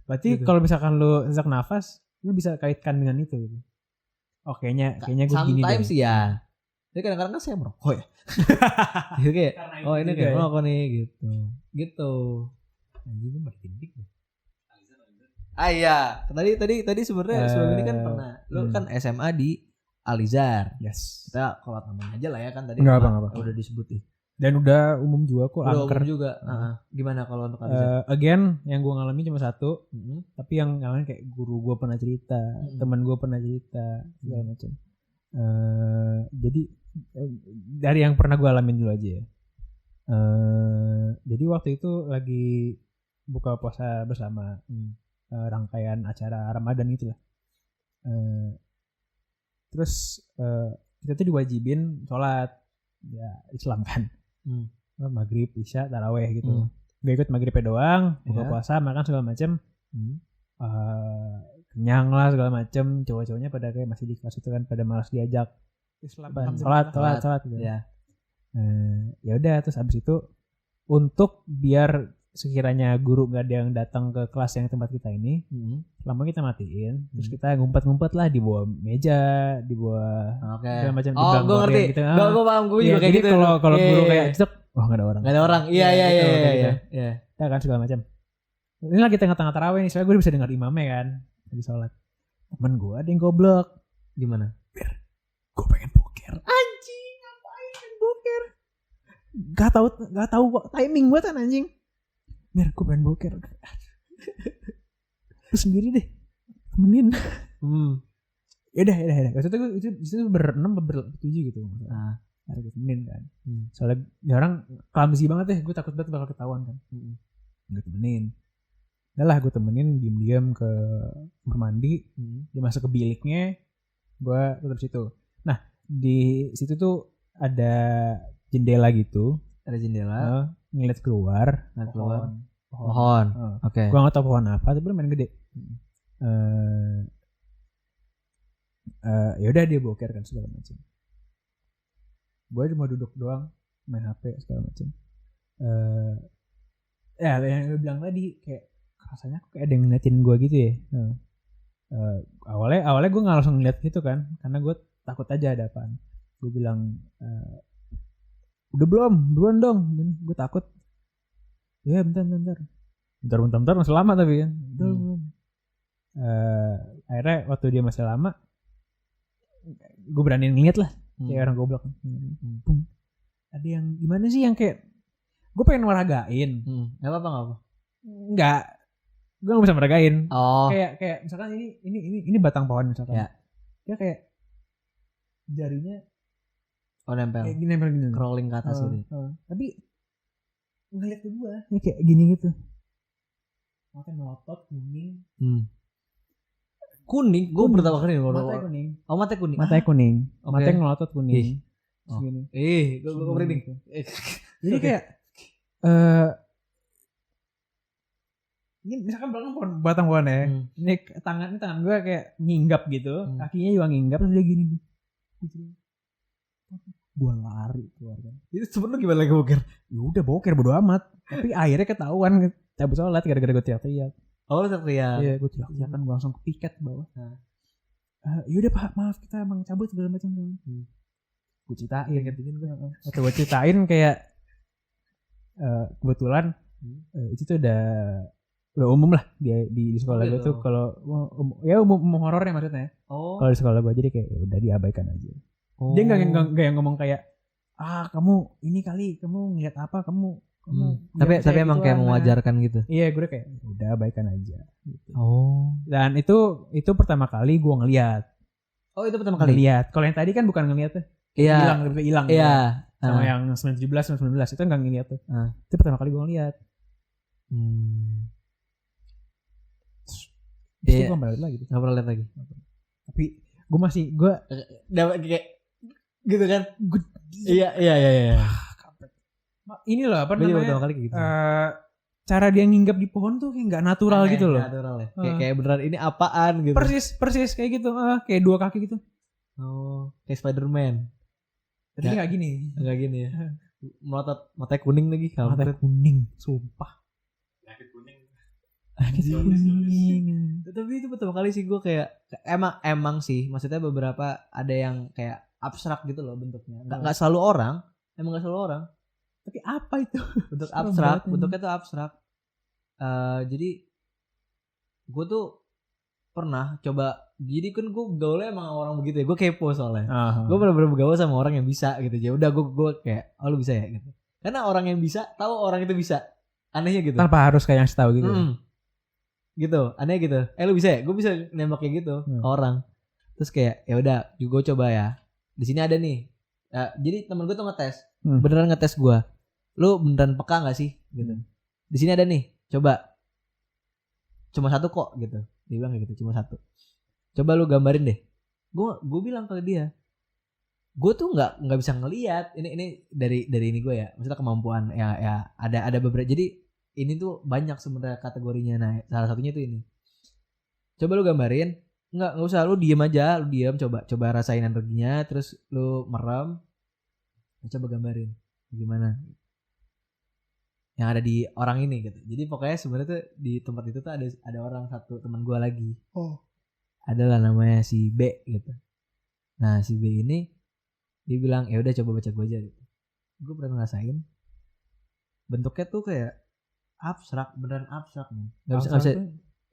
Berarti gitu. Kalau misalkan lu sesak nafas, lu bisa kaitkan dengan itu gitu. Oh kayaknya gue gini deh. Sometimes ya. Tapi kadang-kadang kan saya merokok ya. Gitu kayak, oh ini kayak merokok nih gitu. Anjing gue makin dik deh. Iya. Tadi sebenarnya sebelum ini kan pernah. Lu kan SMA di Alizar. Yes. Kita kalau namanya aja lah ya kan tadi. Enggak apa. Udah disebut nih. Dan udah umum juga kok. Udah umum juga. Gimana kalau untuk Alizar? Again, yang gue ngalamin cuma satu. Tapi yang ngalamin kayak guru gue pernah cerita, teman gue pernah cerita, segala macam. Jadi dari yang pernah gue alamin dulu aja ya. Jadi waktu itu lagi buka puasa bersama, rangkaian acara Ramadan gitu lah. Terus kita tuh diwajibin sholat ya Islam kan, maghrib, isya, taraweh gitu. Gue ikut maghribnya doang, buka puasa, makan segala macem, kenyang lah segala macem. Cowok-cowoknya pada kayak masih di kelas itu kan, pada malas diajak Islam, sholat gitu. Ya udah, terus abis itu untuk biar sekiranya guru nggak ada yang datang ke kelas yang tempat kita ini, lama kita matiin, terus kita ngumpet-ngumpet lah di bawah meja, di bawah segala macam. Oh, gue ngerti. Gitu. Gue paham, gue juga kayak gitu. Kalau guru kayak cek, wah nggak ada orang. Iya. Kita kan segala macam. Ini lagi tengah-tengah tarawih nih, soalnya gue bisa dengar imamnya kan lagi sholat. Temen gue ada yang goblok. Gimana? Gue pengen boker. Anjing, ngapain pengen boker? Gak tahu timing buat anjing. Mir, gue pengen boker. Lu sendiri deh, temenin. Yaudah. Maksudnya gue itu berenam bertujuh gitu. Ada gue temenin kan. Soalnya orang clumsy banget deh, gue takut banget bakal ketahuan kan. Gue temenin. Udah lah, gue temenin diam-diam ke kamar mandi. Dia masuk ke biliknya, gue tetap situ. Nah di situ tuh ada jendela gitu. Ada jendela. Ngeliat keluar. Pohon. Oke. Gua nggak tahu pohon apa, tapi lumayan gede. Ya udah dia boker kan segala macam. Gue cuma duduk doang main HP segala macam. Ya yang lu bilang tadi kayak rasanya kok kayak ada yang ngeliatin gue gitu ya. Awalnya gue nggak langsung ngeliat gitu kan, karena gue takut aja ada apaan. Gue bilang udah belum, buruan dong. Gue takut. Ya bentar masih lama tapi kan. Akhirnya waktu dia masih lama, gue berani ngeliat lah. Kayak orang goblok. Ada yang gimana sih yang kayak gue pengen waragain. Gak apa. Enggak. Gue gak bisa meragain. Oh. Kayak misalkan ini batang pohon misalkan. Ya. Dia kayak jarinya nempel. Kayak gini nempel gini. Crawling ke atas gitu. Tapi ngeliat ke gue, ya kayak gini gitu. Makanya melotot kuning. Kuning? Gue pertama kali Matanya kuning. Oh, matanya kuning. Matanya kuning. Okay. Matanya ngelotot kuning. Gini. Gue merinding. Jadi kayak ini misalkan batang pohon ya. Ini tangan gue kayak nginggap gitu, kakinya juga nginggap, terus dia gini nih. Gue lari keluar kan. Itu sebenarnya gimana lagi boker? Ya udah boker bodo amat. Tapi akhirnya ketahuan cabut sholat gara-gara gue teriak-teriak. Oh, lu teriak. Iya, gue teriak kan, gue langsung ke piket ke bawah. Yaudah Pak, maaf kita emang cabut segala macam. Gue ceritain atau gue ceritain kayak kebetulan itu tuh udah umum lah di sekolah gue tuh, kalau ya umum horornya maksudnya. Kalau di sekolah gue, jadi kayak udah diabaikan aja. Dia nggak yang ngomong kayak kamu ini kali kamu ngeliat apa kamu tapi emang kayak mewajarkan gitu. Iya, gue kayak udah abaikan aja gitu. Dan itu pertama kali gue ngeliat. Itu pertama kali ngeliat. Kalau yang tadi kan bukan ngeliat tuh. Iya. Hilang. Iya. Sama yang 19 itu enggak ngeliat tuh. Itu pertama kali gue ngeliat. Terus gue balik lagi. Nggak pernah lihat lagi. Tapi gue dapat kayak gitu kan. Iya. Ini loh apa namanya? Pertama kali gitu. Cara dia nginggap di pohon tuh kayak nggak natural gitu loh. Natural ya. Kayak beneran ini apaan gitu. Persis kayak gitu. Kayak dua kaki gitu. Kayak Spider-Man. Tapi nggak gini. Nggak gini ya. Matanya kuning lagi. Matanya kuning, sumpah. Penyakit kuning. Tapi itu pertama kali sih gue kayak emang sih, maksudnya beberapa ada yang kayak abstrak gitu loh bentuknya. Nggak selalu orang. Emang nggak selalu orang. Tapi apa itu? Bentuk abstrak, bentuknya tuh abstrak. Jadi gue tuh pernah coba, jadi kan gue gaulnya emang orang begitu ya, gue kepo soalnya. Gue bener-bener bergaul sama orang yang bisa gitu. Ya udah gue kayak, lu bisa ya gitu. Karena orang yang bisa tahu orang itu bisa. Anehnya gitu. Tanpa harus kayak yang tahu gitu. Gitu, aneh gitu. Lu bisa ya? Gue bisa nembak kayak gitu orang. Terus kayak ya udah, gue coba ya. Di sini ada nih. Jadi temen gue tuh ngetes, beneran ngetes gue. Lu beneran peka nggak sih? Gitu. Di sini ada nih, coba. Cuma satu kok gitu. Dia bilang kayak gitu, cuma satu. Coba lu gambarin deh. Gue bilang ke dia, gue tuh nggak bisa ngelihat. Ini dari ini gue ya. Maksudnya kemampuan ya ada beberapa. Jadi ini tuh banyak sebenarnya kategorinya. Nah, salah satunya tuh ini. Coba lu gambarin. Nggak usah, lu diem aja, lu diem, coba rasain energinya, terus lu merem. Coba gambarin gimana yang ada di orang ini gitu. Jadi pokoknya sebenarnya tuh di tempat itu tuh ada orang satu teman gue lagi. Adalah namanya si B gitu. Nah, si B ini dia bilang, "Ya udah coba baca gue aja." gitu. Gue pernah ngerasain. Bentuknya tuh kayak abstrak, beneran abstrak nih. Enggak bisa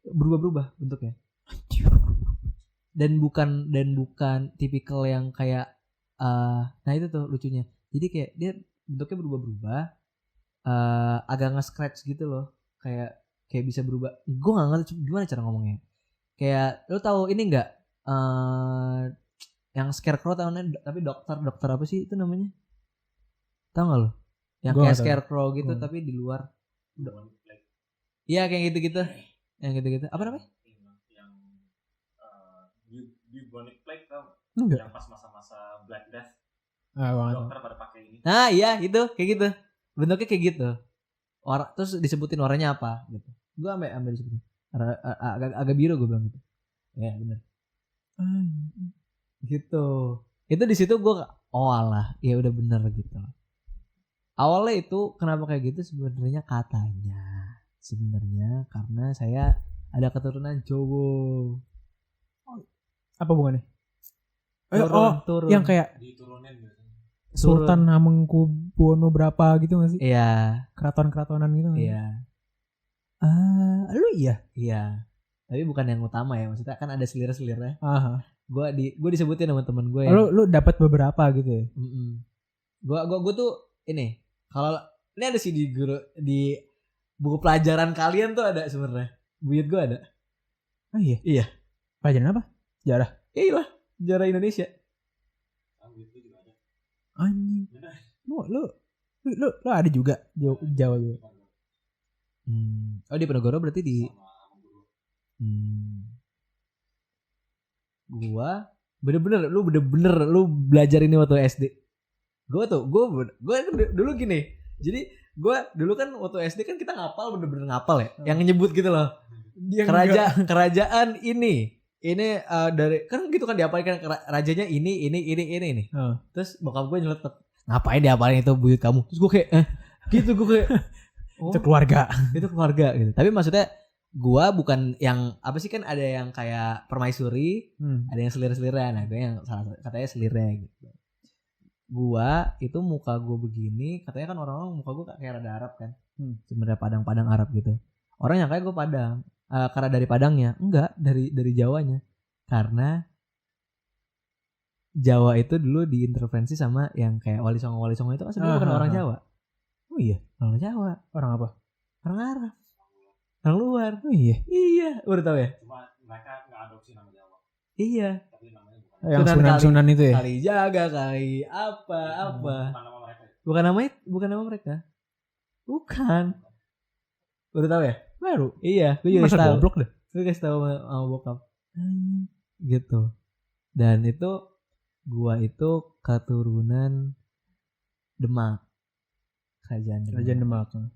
berubah-berubah bentuknya. Dan bukan tipikal yang kayak nah itu tuh lucunya. Jadi kayak dia bentuknya berubah-berubah, agak nge-scratch gitu loh, kayak bisa berubah. Gue nggak ngerti gimana cara ngomongnya. Kayak lo tahu ini nggak yang scarecrow tapi dokter apa sih itu namanya? Tahu nggak lo? Yang gua kayak scarecrow gitu tapi di luar. Iya kayak gitu-gitu. Yang gitu-gitu. Apa namanya? Yang bubonic plague tau? Enggak. Yang pas masa-masa Black Death. Dokter pada pakai ini. Nah iya itu kayak gitu. Bentuknya kayak gitu. orang terus disebutin warnanya apa gitu. Gue ambil disebutin agak biru gue bilang gitu. Ya benar. Gitu. Itu di situ gue alah ya udah bener gitu. Awalnya itu kenapa kayak gitu sebenarnya karena saya ada keturunan cowok. Apa bukannya? Turun. Yang kayak Diturunin biasanya. Sultan Hamengkubuwono berapa gitu nggak sih? Iya. Keraton-keratonan gitu nggak sih? Iya. Lu iya. Iya. Tapi bukan yang utama ya, maksudnya kan ada selir-selirnya. Aha. Gue disebutin sama temen gue. Lu dapat beberapa gitu ya? Gue tuh ini kalau ini ada sih di buku pelajaran kalian tuh ada sebenarnya. Buyut gue ada. Oh iya. Iya. Pelajaran apa? Sejarah. Iya lah, sejarah Indonesia. Itu juga ada. Anjing. Lu ada juga Jawa juga. Oh di Penogoro berarti di. Gua bener-bener lu belajar ini waktu SD. Gue dulu gini. Jadi gue dulu kan waktu SD kan kita ngapal bener-bener ngapal ya. Yang nyebut gitu loh. Kerajaan ini dari kan gitu kan diapalin kan rajanya ini. Terus bokap gue nyeletuk, ngapain diapalin itu buyut kamu? Terus gue kayak gitu gue kayak itu keluarga. Itu keluarga gitu. Tapi maksudnya gue bukan yang apa sih kan ada yang kayak permaisuri, ada yang selir-selirnya. Nah gue yang salah katanya selirnya gitu. Gua itu muka gue begini, katanya kan orang-orang muka gue kayak rada Arab kan. Sebenarnya Padang Arab gitu. Orang yang kayak gue Padang. Karena dari Padangnya, enggak dari Jawanya. Karena Jawa itu dulu diintervensi sama yang kayak Wali Songo itu kan sebenarnya bukan orang Jawa. Oh iya, orang Jawa. Orang apa? Orang Arab. Orang luar. Oh iya. Iya, udah tahu ya? Cuma mereka nggak adopsi nama Jawa. Iya. Tapi namanya bukan. Yang Sunan itu ya? Kali jaga, kali apa. Bukan nama mereka. Bukan nama mereka. Bukan. Udah tahu ya? Baru. Iya, gue juga Masa tahu. goblok dah. Gue kasih tahu sama bokap. Gitu. Dan itu gua itu keturunan Demak. Kerajaan Demak. Oh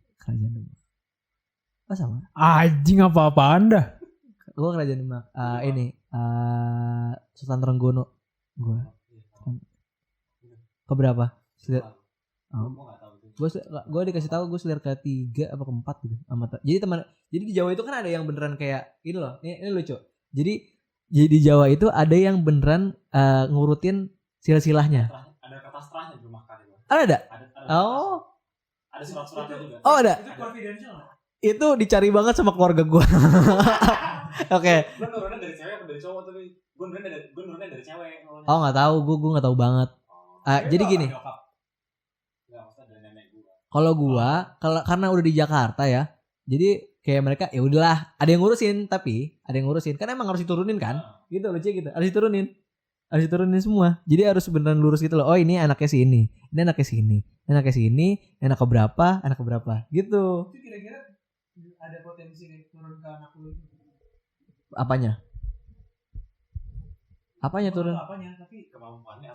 sama. Anjing apa-apaan dah. Gua kerajaan Demak. Sultan Trenggono. Gua. Keberapa? Gue dikasih tahu gue selir ke-3 apa ke-4 gitu sama jadi di Jawa itu kan ada yang beneran kayak ini loh ini lucu jadi di Jawa itu ada yang beneran ngurutin silsilahnya Ada kertas terahnya di rumah kalian. ada Oh ada surat-suratnya juga. Oh ada Itu confidential. Itu dicari banget sama keluarga gue. Oke. Gue nurunnya dari cewek atau dari cowok tapi gue nurunnya dari cewek. Oh nggak tahu gue nggak tahu banget. Jadi gini. Kalau gua karena udah di Jakarta ya. Jadi kayak mereka ya udahlah, ada yang ngurusin kan emang harus diturunin kan? Gitu lucu gitu. Harus diturunin semua. Jadi harus beneran lurus gitu loh. Oh, ini anaknya sini. Ini anaknya sini. Anaknya sini, anak keberapa gitu. Itu kira-kira ada potensi turun ke anak lu. Apanya turun? Apanya, tapi Kemampuannya.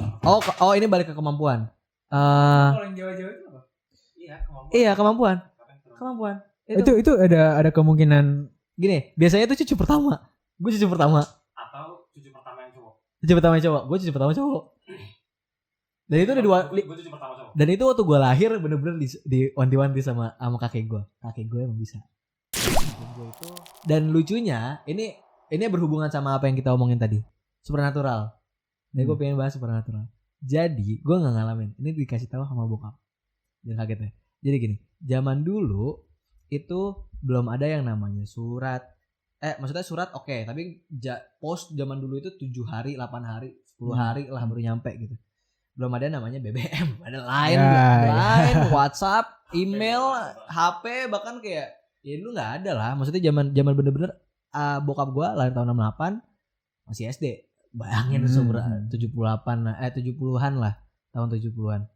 Oh, ini balik ke kemampuan. kalau yang Jawa-Jawa itu apa? Iya, kemampuan. Itu ada kemungkinan Gini, biasanya itu cucu pertama. Gue cucu pertama. Atau cucu pertama yang cowok. Gue cucu pertama cowok. Dan itu udah Gue cucu pertama cowok. Dan itu waktu gue lahir bener-bener diwanti-wanti sama kakek gue. Kakek gue emang bisa. Dan lucunya ini berhubungan sama apa yang kita omongin tadi. Supernatural. Dan gue pengen bahas supernatural. Jadi gue nggak ngalamin. Ini dikasih tahu sama bokap. Jangan kaget ya. Jadi gini, zaman dulu itu belum ada yang namanya surat. Maksudnya surat oke, tapi post zaman dulu itu 7 hari, 8 hari, 10 hari lah baru nyampe gitu. Belum ada namanya BBM, ada lain, WhatsApp, email, HP, bahkan kayak ya dulu nggak ada lah. Maksudnya zaman bener-bener bokap gue lahir tahun 68 masih SD. Bayangin 70-an lah, tahun 70-an.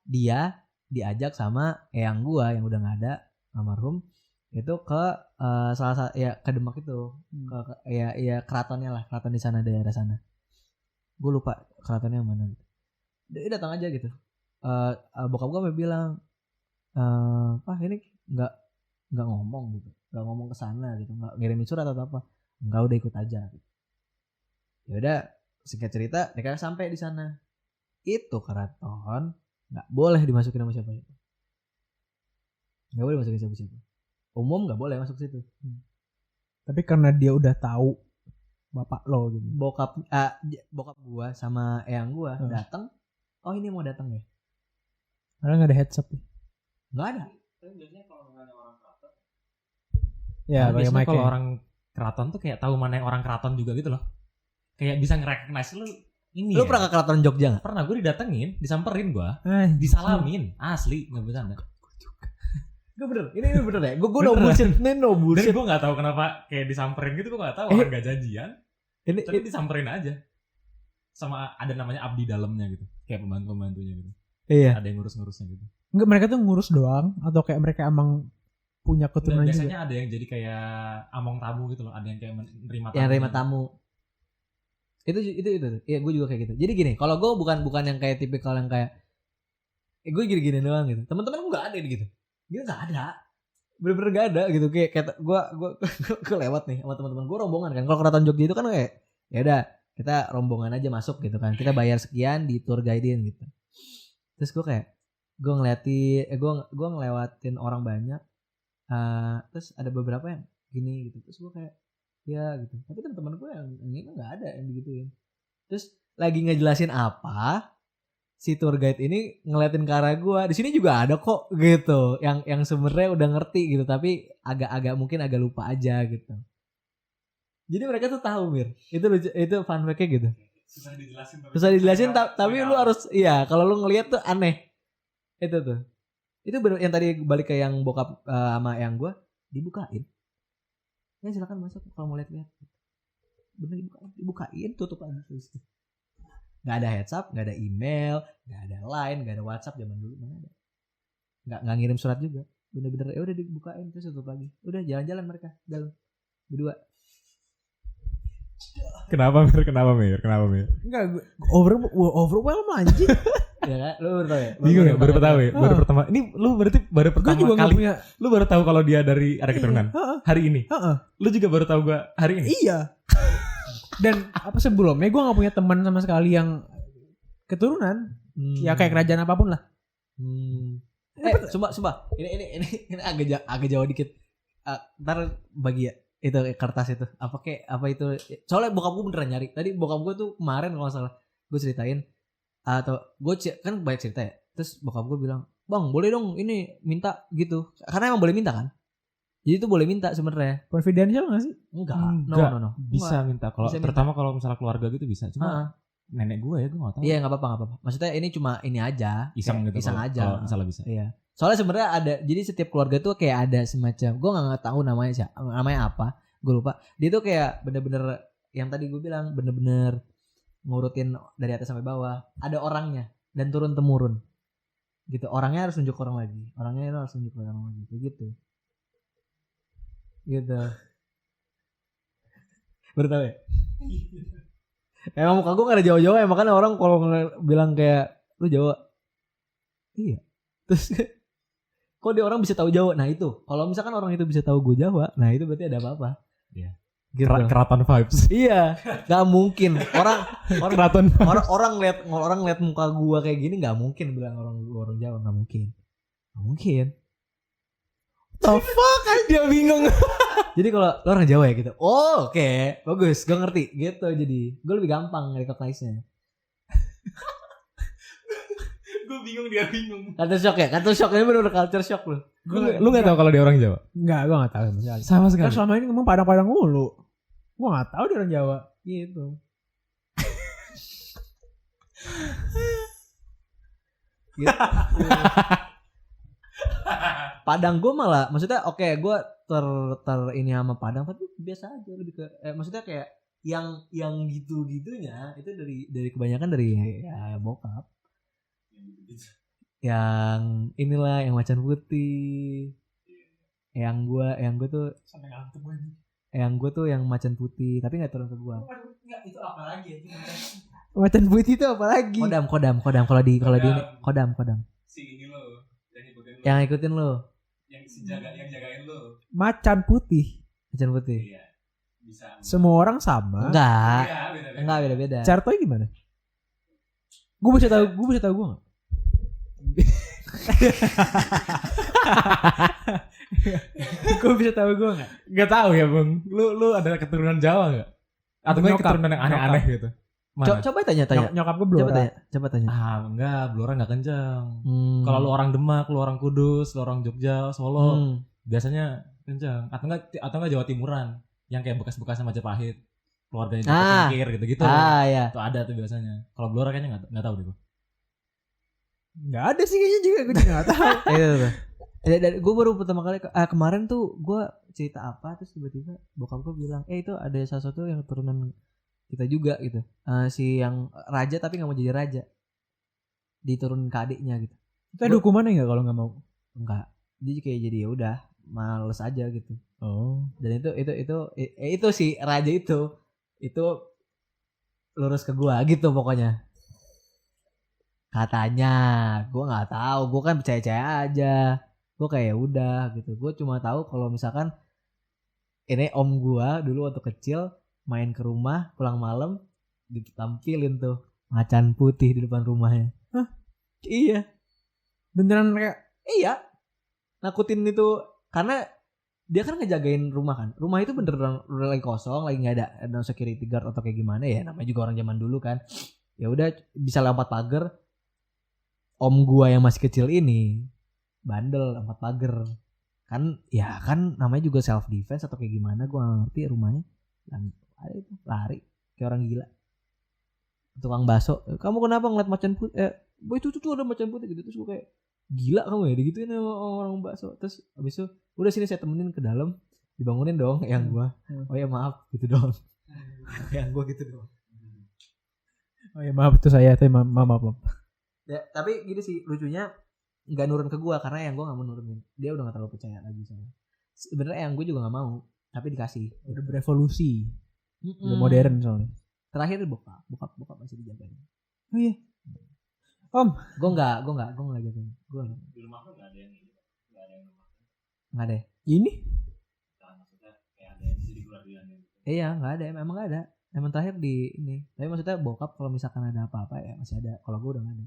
Dia diajak sama eyang gua yang udah nggak ada, almarhum, itu ke salah satu ya ke Demak itu, ke keratonnya lah, keraton di sana, daerah sana. Gue lupa keratonnya mana gitu. Dia datang aja gitu. Bokap gua bilang, "Pak, ini nggak ngomong gitu, nggak ngomong ke sana gitu, nggak ngirimin surat atau apa, nggak, udah ikut aja gitu. Ya udah, singkat cerita mereka sampai di sana. Itu keraton nggak boleh dimasukin sama siapa, nggak boleh masukin siapa, umum nggak boleh masuk situ. Tapi karena dia udah tahu bapak lo gitu. Bokap gua sama eyang gua datang. Oh ini mau datang ya? Padahal nggak ada heads up. Nggak ada. Tapi biasanya kalau misalnya orang keraton, Ya, biasanya kalau orang keraton tuh kayak tahu mana yang orang keraton juga gitu loh. Kayak bisa nge-recognize lu ini. Lu pernah ke keraton Jogja nggak? Pernah, gue didatengin, disamperin gue, disalamin, asli nggak bercanda. Gak bener, ini bener ya. Gue no bullshit, ini no Dan bullshit. gue nggak tahu kenapa kayak disamperin gitu, gue nggak tahu orang nggak janjian, tapi disamperin aja. Sama ada namanya abdi dalamnya gitu, kayak pembantunya gitu. Iya. Ada yang ngurus-ngurusnya gitu. Enggak, mereka tuh ngurus doang atau kayak mereka emang punya Dan keturunan juga? biasanya ada yang jadi kayak among tamu gitu loh, ada yang kayak menerima tamu. Yang terima tamu. Itu. Iya, gue juga kayak gitu. Jadi gini, kalau gue bukan yang kayak tipikal yang kayak gue gini doang gitu. Teman-teman gue gak ada gitu. Gitu gak ada. Bener-bener gak ada gitu. Kayak gue lewat nih sama teman-teman gue, rombongan kan. Kalau keraton Jogja itu kan kayak ya udah, kita rombongan aja masuk gitu kan. Kita bayar sekian, di tour guide-in gitu. Terus gue kayak gue ngelewatin orang banyak. Terus ada beberapa yang gini gitu. Terus gue kayak ya gitu. Tapi teman-teman gue yang ini nggak ada yang begituin. Terus lagi ngejelasin apa, si tour guide ini ngeliatin ke arah gue. Di sini juga ada kok gitu. Yang sebenarnya udah ngerti gitu, tapi agak mungkin agak lupa aja gitu. Jadi mereka tuh tahu, Mir. Itu lucu, itu fun fact-nya gitu. Susah dijelasin tapi lu harus, iya, kalau lu ngeliat tuh aneh. Itu tuh. Itu bener, yang tadi balik ke yang bokap sama yang gue, dibukain. Ya silakan masuk kalau mau lihat-lihat. Bener dibukain, tutup aja terus. Gak ada heads up, gak ada email, gak ada line, gak ada WhatsApp zaman dulu, mana ada. Gak ngirim surat juga. Bener-bener ya udah dibukain terus tutup lagi. Udah jalan-jalan mereka dalam berdua. Kenapa Mir? Enggak, overwhelm anjing. Ya kan? Lu baru tahu ya? Bingung ya, baru tahu ya. Baru pertama. Ini lu berarti baru Gue pertama juga nggak kali. punya. Lu baru tahu kalau dia dari ada keturunan hari ini. Lu juga baru tahu gua hari ini. Iya. Dan apa sebelumnya gue nggak punya teman sama sekali yang keturunan. Ya kayak kerajaan apapun lah. Sumpah. Ini agak jauh dikit. Ntar bagi ya itu kertas itu. Apa itu? Soalnya bokap gue beneran nyari. Tadi bokap gue tuh kemarin kalau nggak salah gue ceritain, atau gue kan banyak cerita ya. Terus bokap gue bilang, "Bang, boleh dong ini minta gitu." Karena emang boleh minta kan. Jadi itu boleh minta sebenarnya. Confidential gak sih? Enggak. No. Bisa minta kalau terutama kalau misalnya keluarga gitu bisa. Cuma nenek gue ya gue nggak tahu. Iya, nggak apa-apa. Maksudnya ini cuma ini aja. Iseng gitu. Iseng aja. Kalau misalnya bisa. Iya. Soalnya sebenarnya ada, jadi setiap keluarga tuh kayak ada semacam, gue nggak tahu namanya apa, gue lupa. Dia tuh kayak bener-bener yang tadi gue bilang, bener-bener ngurutin dari atas sampai bawah. Ada orangnya dan turun temurun. Gitu. Orangnya harus nunjuk orang lagi. Gitu. Baru tahu ya? Emang muka gue gak ada Jawa-Jawa ya, makanya orang kalau bilang kayak lu Jawa. Iya. Terus kok dia orang bisa tahu Jawa? Nah itu, kalau misalkan orang itu bisa tahu gue Jawa, nah itu berarti ada apa-apa. Iya. Gitu. Keraton vibes. Iya, nggak mungkin Keraton. orang lihat muka gue kayak gini, nggak mungkin bilang orang Jawa, nggak mungkin. The fuck? Dia bingung. Jadi kalau lo orang Jawa ya gitu, oh oke, bagus, gue ngerti gitu. Jadi gue lebih gampang recognize-nya. Gue bingung, dia bingung. Culture shock ini bener culture shock loh. Lu nggak tahu kalau dia orang Jawa? Enggak, gue nggak tahu sama sekali. Sama sekali. Kan selama ini ngomong Padang mulu. Gue nggak tahu dia orang Jawa. Gitu. Padang gue malah, maksudnya oke, gue ter ini sama Padang, tapi biasa aja, lebih ke maksudnya kayak yang gitu-gitunya itu dari kebanyakan dari ya bokap. Yang inilah yang macan putih. Yang gue tuh Sampai ngantuk gue. Yang gue tuh yang macan putih, tapi enggak turun ke gue. Enggak, itu apa lagi ya? Macan putih itu apa lagi? Kodam kalau di ini kodam. si ini lo Yang ikutin lo. yang jagain lu. Macan putih. Macan putih. Iya. Bisa. Semua orang sama. Enggak. Iya, beda-beda. Enggak beda-beda. Cartoy gimana? Gue bisa tahu gue nggak? Gue bisa tahu gue nggak? Gak tahu ya bang. Lu ada keturunan Jawa nggak? Atau nggak Nyokap. keturunan yang aneh-aneh gitu? Mana? Coba tanya. Nyokap gue Coba Blora. tanya. Enggak, Blora nggak kencang. Kalau Kalau lu orang Demak, lu orang Kudus, lu orang Jogja, Solo, biasanya kencang. Atau enggak Jawa Timuran, yang kayak bekas-bekasnya Majapahit, keluarganya Joko Tingkir gitu-gitu. ya. Itu ada tuh biasanya. Kalau Blora kayaknya nggak tahu deh gua. Nggak ada sih kayaknya juga gue juga nggak tahu. Itu. Gue baru pertama kali kemarin tuh gue cerita apa terus tiba-tiba bokap gue bilang, itu ada salah satu yang keturunan kita juga gitu. Si yang raja tapi nggak mau jadi raja, diturunin ke adiknya gitu. Itu ada hukumannya nggak kalau nggak mau? Enggak, dia kayak jadi ya udah males aja gitu. Oh. Dan itu si raja itu lurus ke gua gitu pokoknya. Katanya, gua nggak tahu, gua kan percaya aja. Gua kayak udah gitu. Gua cuma tahu kalau misalkan ini om gua dulu waktu kecil main ke rumah pulang malam ditampilin tuh macan putih di depan rumahnya. Hah? Iya. Beneran kayak Iya. Nakutin itu karena dia kan ngejagain rumah kan. Rumah itu beneran lagi kosong, lagi nggak ada security guard atau kayak gimana ya. Namanya juga orang zaman dulu kan. Ya udah bisa lompat pagar. Om gua yang masih kecil ini bandel lompat pagar. Kan ya kan namanya juga self defense atau kayak gimana gua nggak ngerti rumahnya. Dan ada itu lari kayak orang gila. Tukang bakso, kamu kenapa ngeliat macan putih? Itu tuh ada macan putih gitu. Terus gua kayak gila kamu ya digituin sama orang bakso. Terus abis itu udah sini saya temenin ke dalam, dibangunin dong yang gua. Oh ya maaf gitu dong. Yang gua gitu dong. oh ya maaf itu saya tuh maaf. Ya, tapi gini sih lucunya nggak nurun ke gua karena yang gua nggak mau nurunin. Dia udah nggak terlalu percaya lagi soalnya. Sebenarnya yang gua juga nggak mau, tapi dikasih. Udah berevolusi. Udah modern soalnya. Terakhir bokap masih dijagain. Oh iya. Om, Gua nggak jagain. Gua Di rumah lu enggak ada yang ini. Enggak ada yang rumah. nggak deh. ini Nah, maksudnya kayak ada yang jadi keluarga gitu. Iya nggak ada, emang nggak ada. Emang terakhir di ini. Tapi maksudnya bokap kalau misalkan ada apa-apa ya masih ada. Kalau gua udah nggak ada.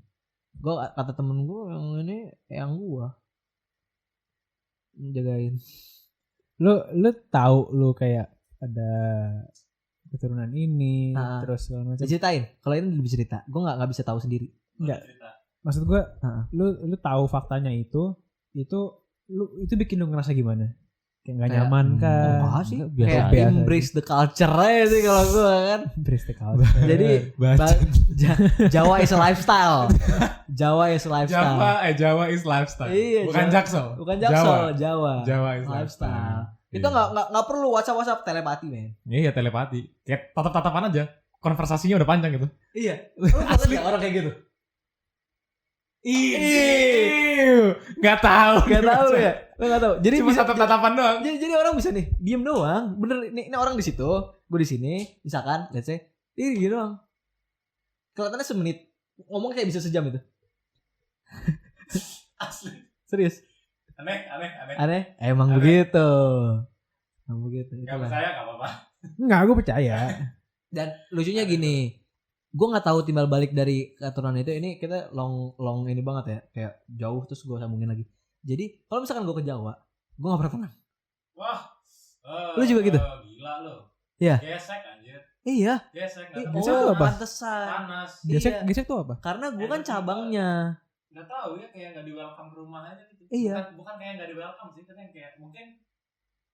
Gua kata temen gua yang ini yang gua jagain. lu tahu lu kayak ada keturunan ini terus segala macam. Diceritain. Kalau ini lebih cerita. Gua nggak bisa tahu sendiri. Enggak. Maksud gue, lu tahu faktanya itu bikin lu ngerasa gimana? Kayak nggak nyaman kan? Enggak sih. Biasa Kayak embrace the culture aja sih kalau gue kan. Embrace the culture. Jadi Jawa is a lifestyle. Jawa is lifestyle. Iya, Bukan Jaksel. Bukan Jaksel, Jawa. Jawa is lifestyle. Iya. Itu nggak perlu WhatsApp telepati men. Iya telepati. Kayak tatap-tatapan aja. Konversasinya udah panjang gitu. Iya. Lu asli orang kayak gitu. Nggak tahu ya. Lu nggak tahu. Jadi cuma bisa satu tatapan doang. Jadi orang bisa nih diem doang. Bener ini orang di situ, gue di sini, misalkan, let's say, gitu doang. Kelihatannya semenit, ngomong kayak bisa sejam itu. Asli. Serius. Aneh. Emang Aneh. begitu. Emang begitu. Enggak Itulah. percaya enggak apa-apa. Enggak, gue percaya. Dan lucunya gini, gue nggak tahu timbal balik dari keturunan itu. Ini kita long ini banget ya, kayak jauh terus gue sambungin lagi. Jadi kalau misalkan gue ke Jawa, gue nggak pernah tenang. Wah. Lu juga gitu? Gila lu. Iya. Gesek anjir. Iya. Gesek Gesek enggak tuh apa? Pantesan. panas. Gesek tuh apa? Karena gue kan cabangnya. Enggak tahu ya, kayak enggak di welcome ke rumah aja gitu. Iya. Bukan kayak enggak di welcome sih, tapi yang kayak mungkin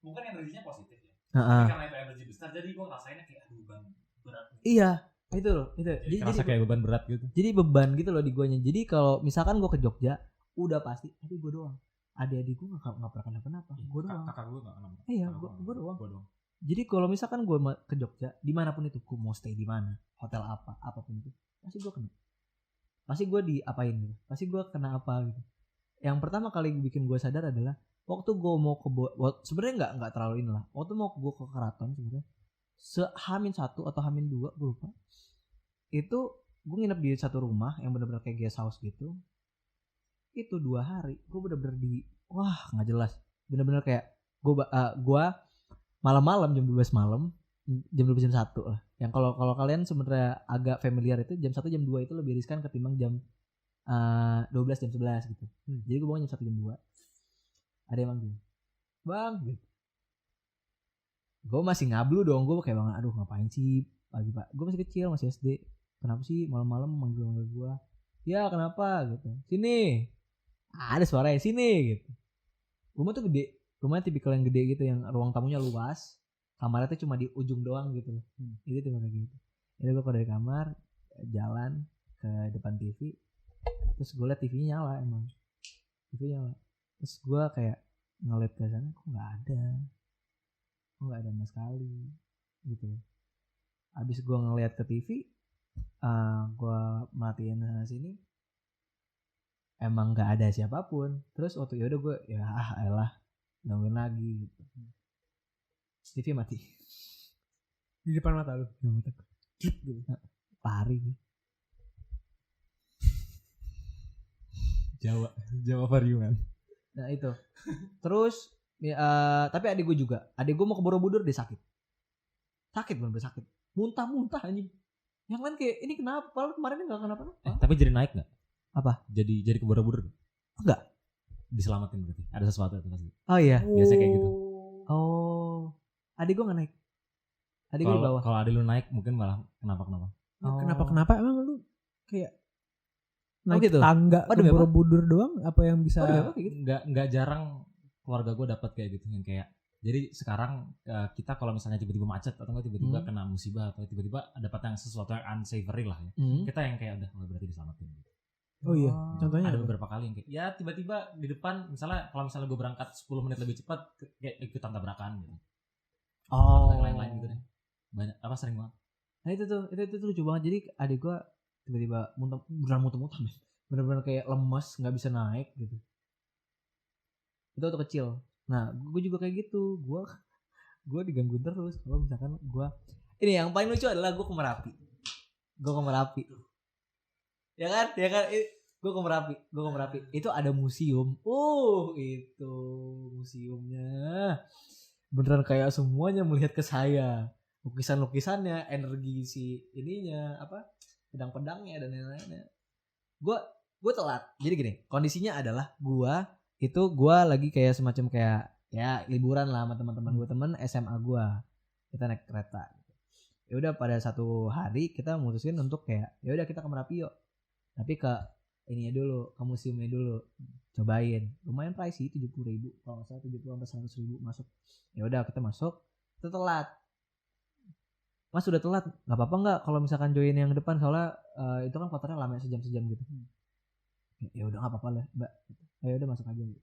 energinya positif ya. Heeh. Tapi karena itu energi besar, jadi gue ngerasainnya kayak aduh beban berat. Iya. Itu loh. Itu. Jadi kerasa kayak beban berat gitu. Jadi beban gitu loh di guanya. Jadi kalau misalkan gue ke Jogja, udah pasti tapi gue doang. Adik-adik gue nggak pernah kenapa. Gue doang. Kakak gue nggak kenapa. Iya, gue doang. Jadi kalau misalkan gue ke Jogja, dimanapun itu, gue mau stay di mana, hotel apa, apapun itu, pasti gue kena. Pasti gue diapain gitu. Pasti gue kena apa gitu. Yang pertama kali bikin gue sadar adalah waktu gue mau ke sebenarnya nggak terlalu inilah. Waktu mau gue ke keraton sebenarnya H-1 atau H-2 gue lupa. Itu gue nginep di satu rumah yang benar-benar kayak guest house gitu. Itu 2 hari gue bener-bener wah nggak jelas. Bener-bener kayak gue malam-malam jam 12 malam, jam 12 jam 1 lah. Yang kalau kalian sebenarnya agak familiar itu jam 1 jam 2 itu lebih riskan ketimbang jam 12 jam 11 gitu. Jadi gue bangun jam 1 jam 2. Ada yang manggil, "Bang," gitu. Gue masih ngablu dong, gue kayak banget, aduh ngapain sih pagi pak, gue masih kecil, masih SD, kenapa sih malam-malam manggil gue? Ya kenapa gitu, sini, ada suaranya sini gitu. Rumah tuh gede, rumahnya tipikal yang gede gitu, yang ruang tamunya luas, kamarnya tuh cuma di ujung doang gitu. Itu tuh kayak gitu. Jadi gue keluar dari kamar, jalan ke depan TV, terus gue liat TV-nya nyala emang, TV nyala, terus gue kayak ngeliat ke sana, kok nggak ada sama sekali gitu. Abis gue ngeliat ke TV, gue matiin sana sini, emang nggak ada siapapun. Terus waktu yaudah gue elah nungguin lagi gitu. TV mati Di depan mata lu. Pari. Jawa Variuman. Nah itu. Terus tapi adik gue juga. Adik gue mau ke Borobudur, dia sakit bener-bener sakit. Muntah anjing. Yang lain kayak ini kenapa? Padahal kemarin gak kenapa-napa. Tapi jadi naik gak? Apa? Jadi ke Borobudur? Enggak. Diselamatin berarti. Ada sesuatu itu pasti. Oh iya. Biasanya kayak gitu. Oh. Adik gue gak naik. Adik gue di bawah. Kalau adik lu naik mungkin malah kenapa? Oh. Kenapa emang lu kayak naik gitu? tangga ke Borobudur doang? Apa yang bisa? Gitu? Nggak jarang keluarga gue dapat kayak gitu, yang kayak jadi sekarang kita kalau misalnya tiba-tiba macet atau nggak tiba-tiba kena musibah atau tiba-tiba dapat yang sesuatu yang unsavory lah ya, kita yang kayak udah berarti diselamatin gitu. Oh iya, contohnya ada beberapa kali yang kayak ya tiba-tiba di depan, misalnya kalau misalnya gue berangkat 10 menit lebih cepat kayak ikutan tabrakan gitu. Yang lain-lain gitu deh. Banyak apa sering banget. Nah itu lucu banget. Jadi adik gue tiba-tiba muntah-muntah, bener-bener kayak lemes, nggak bisa naik gitu. Itu waktu kecil. Nah gue juga kayak gitu. Gue digangguin terus. Kalau misalkan gue ini yang paling lucu adalah gue ke Merapi. Ya kan? Gue ke Merapi. Itu ada museum. Itu museumnya beneran kayak semuanya melihat ke saya. Lukisan-lukisannya, energi si ininya, apa, pedang-pedangnya dan lain-lainnya. Gue telat. Jadi gini, kondisinya adalah gue lagi kayak semacam kayak ya liburan lah sama teman-teman gue, teman SMA gue. Kita naik kereta. Ya udah pada satu hari kita mutusin untuk kayak ya udah kita ke Merapi yuk. Tapi ke ininya dulu, ke museumnya dulu. Cobain. Lumayan pricey, 70.000 kalau nggak salah, 70 sampai 100.000 masuk. Ya udah kita masuk. Kita telat. Mas udah telat, nggak apa-apa nggak kalau misalkan join yang depan, soalnya itu kan kotornya lama, sejam gitu. Ya udah nggak apa-apa lah mbak. Ya udah masuk aja gitu.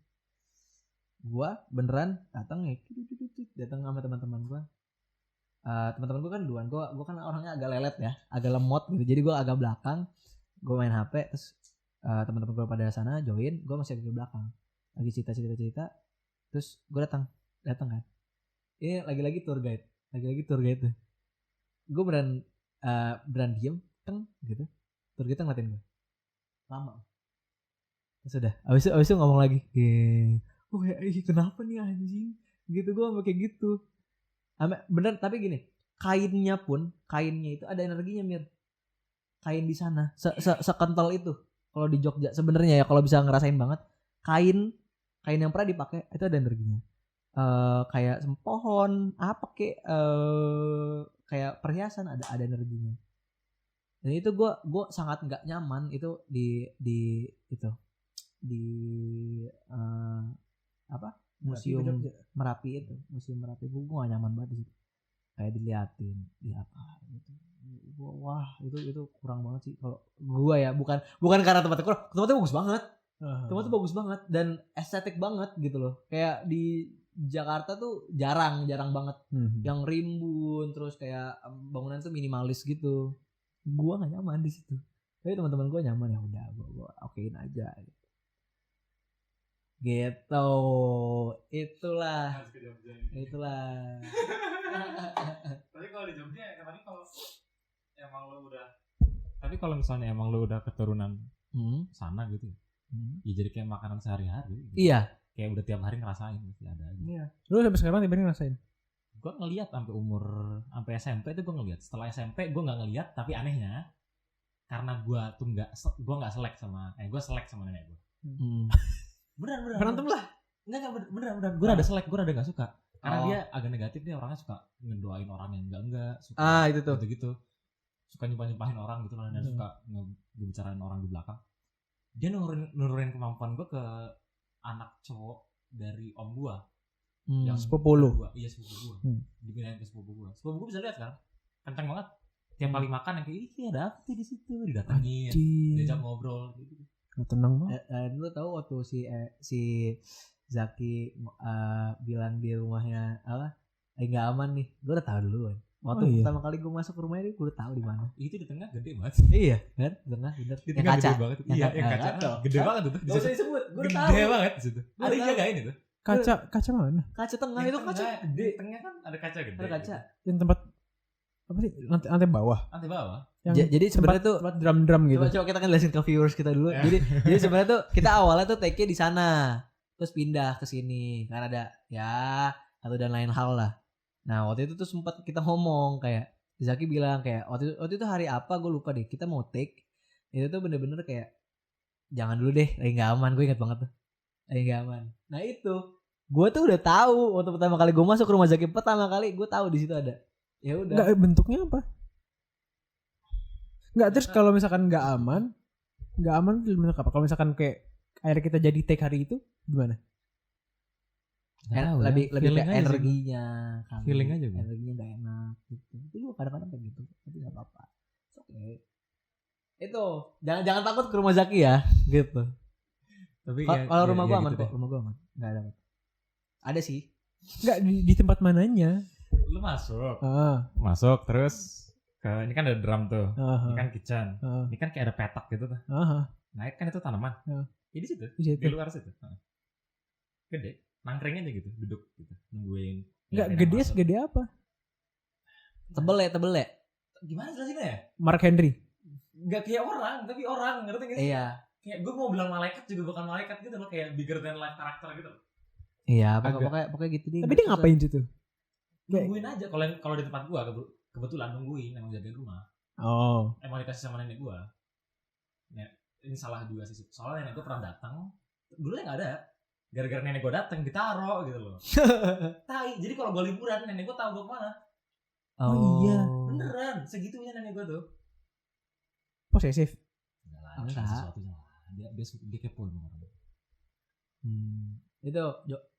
Gua beneran datang sama teman-teman gua. Teman-teman gua kan duluan, gua kan orangnya agak lelet ya, agak lemot gitu. Jadi gua agak belakang, gua main HP, terus teman-teman gua pada sana join, gua masih agak di belakang. Lagi cerita, terus gua datang kan. Ini lagi-lagi tour guide tuh. Gue beran diem gitu, terus kita ngeliatin gue lama, terus udah abis itu ngomong lagi, kenapa nih anjing gitu. Gue sampai kayak gitu bener. Tapi gini, kainnya itu ada energinya, Mir. Kain di sana sekental itu kalau di Jogja sebenarnya ya, kalau bisa ngerasain banget, kain yang pernah dipakai itu ada energinya. Kayak pohon apa kayak perhiasan ada energinya. Dan itu gue sangat nggak nyaman itu di museum Merapi itu, museum Merapi. Gue nggak nyaman banget di situ, kayak diliatin di apa gitu. Wah itu kurang banget sih kalau gue ya, bukan karena tempatnya kurang, tempatnya bagus banget. Tempatnya bagus banget dan estetik banget gitu loh. Kayak di Jakarta tuh jarang banget yang rimbun, terus kayak bangunan tuh minimalis gitu. Gua nggak nyaman di situ. Tapi teman-teman gua nyaman, ya udah gua okein aja gitu. Itulah. Tapi kalau di Jogja kalau misalnya emang lu udah keturunan sana gitu, ya jadi kayak makanan sehari-hari gitu. Iya. kayak udah tiap hari ngerasain pasti ada aja. Iya. Lu sampai sekarang tiba-tiba ngerasain? Gue ngelihat sampai SMP itu gue ngelihat. Setelah SMP gue nggak ngelihat, tapi anehnya karena gue nggak selek sama gue selek sama nenek gue. Beneran Berantem lah. Enggak beneran gue rada selek, gue rada nggak suka karena dia agak negatif, dia orangnya suka ngedoain orang yang enggak suka itu tuh gitu suka nyumpahin orang gitu loh, dan suka ngebicarain orang di belakang. Dia nurunin kemampuan gue ke anak cowok dari om gue yang sepupu lu. Iya, sepupu gue. Dipindahin ke sepupu gue bisa lihat kan, kenceng banget tiap kali makan yang kayak ih ada apa sih di situ, didatengin, diajak ngobrol gitu. Tenang banget. Lu tahu waktu si Zaki bilang di rumahnya apa nggak aman nih, gue udah tahu duluan. Waktu pertama kali gue masuk ke rumahnya gue udah tahu di mana. Itu di tengah gede banget. Iya kan, di tengah bener. Di tengah gede banget. Iya, yang kaca gede banget tuh. Gak usah disebut, gue udah tahu. Gede banget di situ. Ada yang jagain itu. Kaca mana? Kaca tengah itu kaca gede. Tengah kan ada kaca gede. Ada kaca. Yang tempat apa sih? Lantai bawah. Lantai bawah. Jadi sebenarnya tuh tempat drum gitu. Coba kita kan jelasin ke viewers kita dulu. Jadi sebenarnya tuh kita awalnya tuh take-nya di sana. Terus pindah ke sini karena ada ya satu dan lain hal lah. Nah, waktu itu tuh sempat kita ngomong kayak Zaki bilang kayak waktu itu hari apa gue lupa deh, kita mau take. Itu tuh bener-bener kayak jangan dulu deh, lagi gak aman, gue ingat banget tuh. Lagi gak aman. Nah itu gue tuh udah tahu waktu pertama kali gue masuk ke rumah Zaki, pertama kali gue tahu di situ ada. Ya udah. Enggak, bentuknya apa? Enggak, terus kalau misalkan enggak aman itu bentuk apa? Kalau misalkan kayak akhirnya kita jadi take hari itu gimana? Lebih ke energinya kan. Feeling aja gue. Energinya gak enak gitu. Itu juga kadang-kadang kayak gitu, tapi gak apa-apa. Oke. Itu jangan takut ke rumah Zaki ya, gitu. Tapi kalau rumah gua aman gitu kok, rumah gua aman. Enggak ada. Ada sih. Enggak di tempat mananya? Lu masuk. Masuk terus ini kan ada drum tuh. Ini kan kitchen. Ini kan kayak ada petak gitu tuh. Naik kan itu tanaman. Di situ. Di luar situ. Gede. Nangkring aja gitu, duduk gitu, nungguin. Enggak gede apa? Tebel ya. Gimana jelasinnya ya? Mark Henry. Enggak kayak orang, tapi orang, ngerti gak sih? Iya. Kayak gue mau bilang malaikat juga bukan malaikat gitu loh, kayak bigger than life karakter gitu loh. Iya, pokoknya gitu deh. Tapi dia ngapain situ? Nungguin aja. Kalau di tempat gua kebetulan nungguin, emang jagain rumah. Emang dikasih sama nenek gua. Ya, ini salah juga sih. Soalnya nenek gua pernah datang, dulu nggak ada. Gara-gara nenek gue datang ditaro gitu loh. Jadi kalau gue liburan nenek gue tahu gue kemana. Oh iya. Beneran segitunya nenek gue tuh. Posesif. Enggak. Dia kepo sama orang. Itu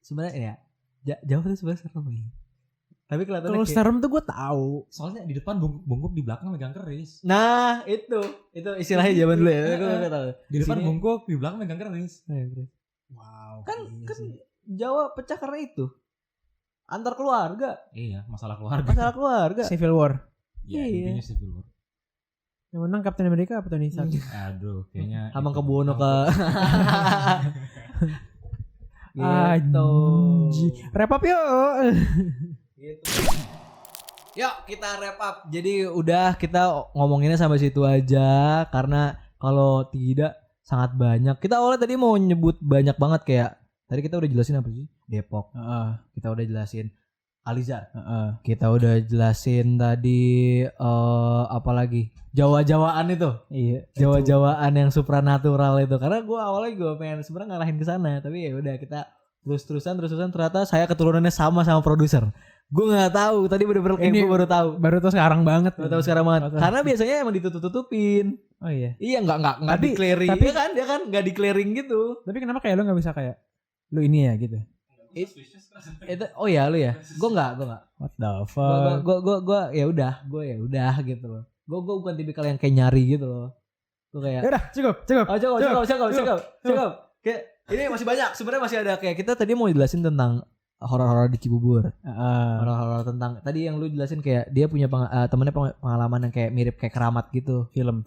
sebenarnya ya jauh tuh sebenarnya serem nih. Tapi kelihatannya kalau serem tuh gue tahu. Soalnya di depan bungkuk, di belakang megang keris. Nah itu istilahnya zaman dulu ya. Gue tahu. Di depan bungkuk, di belakang megang keris. Wow. Kan Jawa pecah karena itu. Antar keluarga. Iya, masalah keluarga. Civil War. Iya, intinya Civil War. Yang menang Captain America apa Tony Stark? Aduh, kayaknya Hamengkubuwono ke gitu. Wrap up yuk. Gitu. Yuk kita wrap up. Jadi udah kita ngomonginnya sampai situ aja karena kalau tidak sangat banyak. Kita awalnya tadi mau nyebut banyak banget kayak tadi kita udah jelasin apa sih? Depok. Kita udah jelasin Alizar. Kita udah jelasin tadi apa lagi? Jawa-jawaan itu. Iya. Jawa-jawaan yang supranatural itu. Karena gue awalnya gue pengen sebenarnya ngarahin ke sana, tapi ya udah kita terus-terusan ternyata saya keturunannya sama produser. Gue nggak tahu. Tadi bener-bener kayak gue baru tahu. Baru tahu sekarang banget. Karena biasanya emang ditutup-tutupin. Oh iya. Iya nggak declaring. Tapi dia kan nggak declaring gitu. Tapi kenapa kayak lu nggak bisa kayak lu ini ya gitu? Itu oh ya lu ya. Gue nggak. What the fuck? Gue ya udah gitu loh. Gue bukan tipikal yang kayak nyari gitu loh. Gue kayak. Udah cukup. Cukup. Kayak ini masih banyak. Sebenarnya masih ada kayak kita tadi mau jelasin tentang horor-horor di Cibubur. Horor-horor tentang tadi yang lu jelasin kayak dia punya temennya pengalaman yang kayak mirip kayak keramat gitu. Film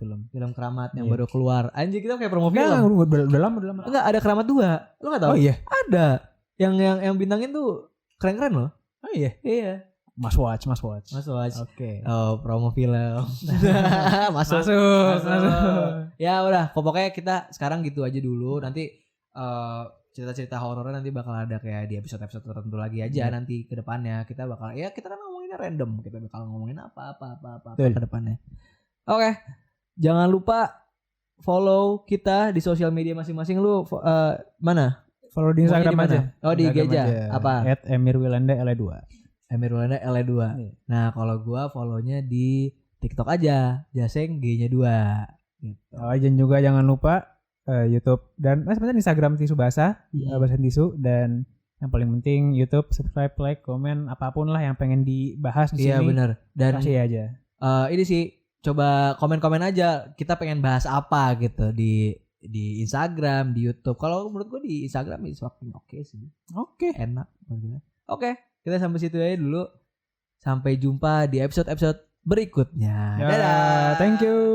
keramat yang baru keluar. Anjir kita kayak promo film. Udah lama. Enggak, ada keramat 2. Lu enggak tahu? Oh iya. Ada. Yang bintangin tuh keren-keren loh. Oh iya. Iya. Must watch. Oke. Oh, promo film. Masuk. Masuk. Ya udah, pokoknya kita sekarang gitu aja dulu. Nanti cerita-cerita horornya nanti bakal ada kayak di episode-episode tertentu lagi aja nanti ke depannya. Kita bakal kita kan ngomonginnya random, kita bakal ngomongin apa ke depannya. Oke. Jangan lupa follow kita di sosial media masing-masing. Lu mana? Follow di Instagram aja. Oh, di IG aja. Apa? @emirwilanda LE2. Emirwilanda LE2. Nah, kalau gua follow-nya di TikTok aja, Jaseng G-nya 2 gitu. Dan juga jangan lupa YouTube dan sebenarnya Instagram Tisu Basah, Bahasan Tisu, dan yang paling penting YouTube, subscribe, like, komen, apapun lah yang pengen dibahas di sini. Iya benar. Dan kasih aja. Ini sih coba komen-komen aja kita pengen bahas apa gitu di Instagram, di YouTube. Kalau menurut gue di Instagram is fucking oke sih. Oke. Enak. Oke, kita sampai situ aja dulu. Sampai jumpa di episode-episode berikutnya. Dadah. Thank you.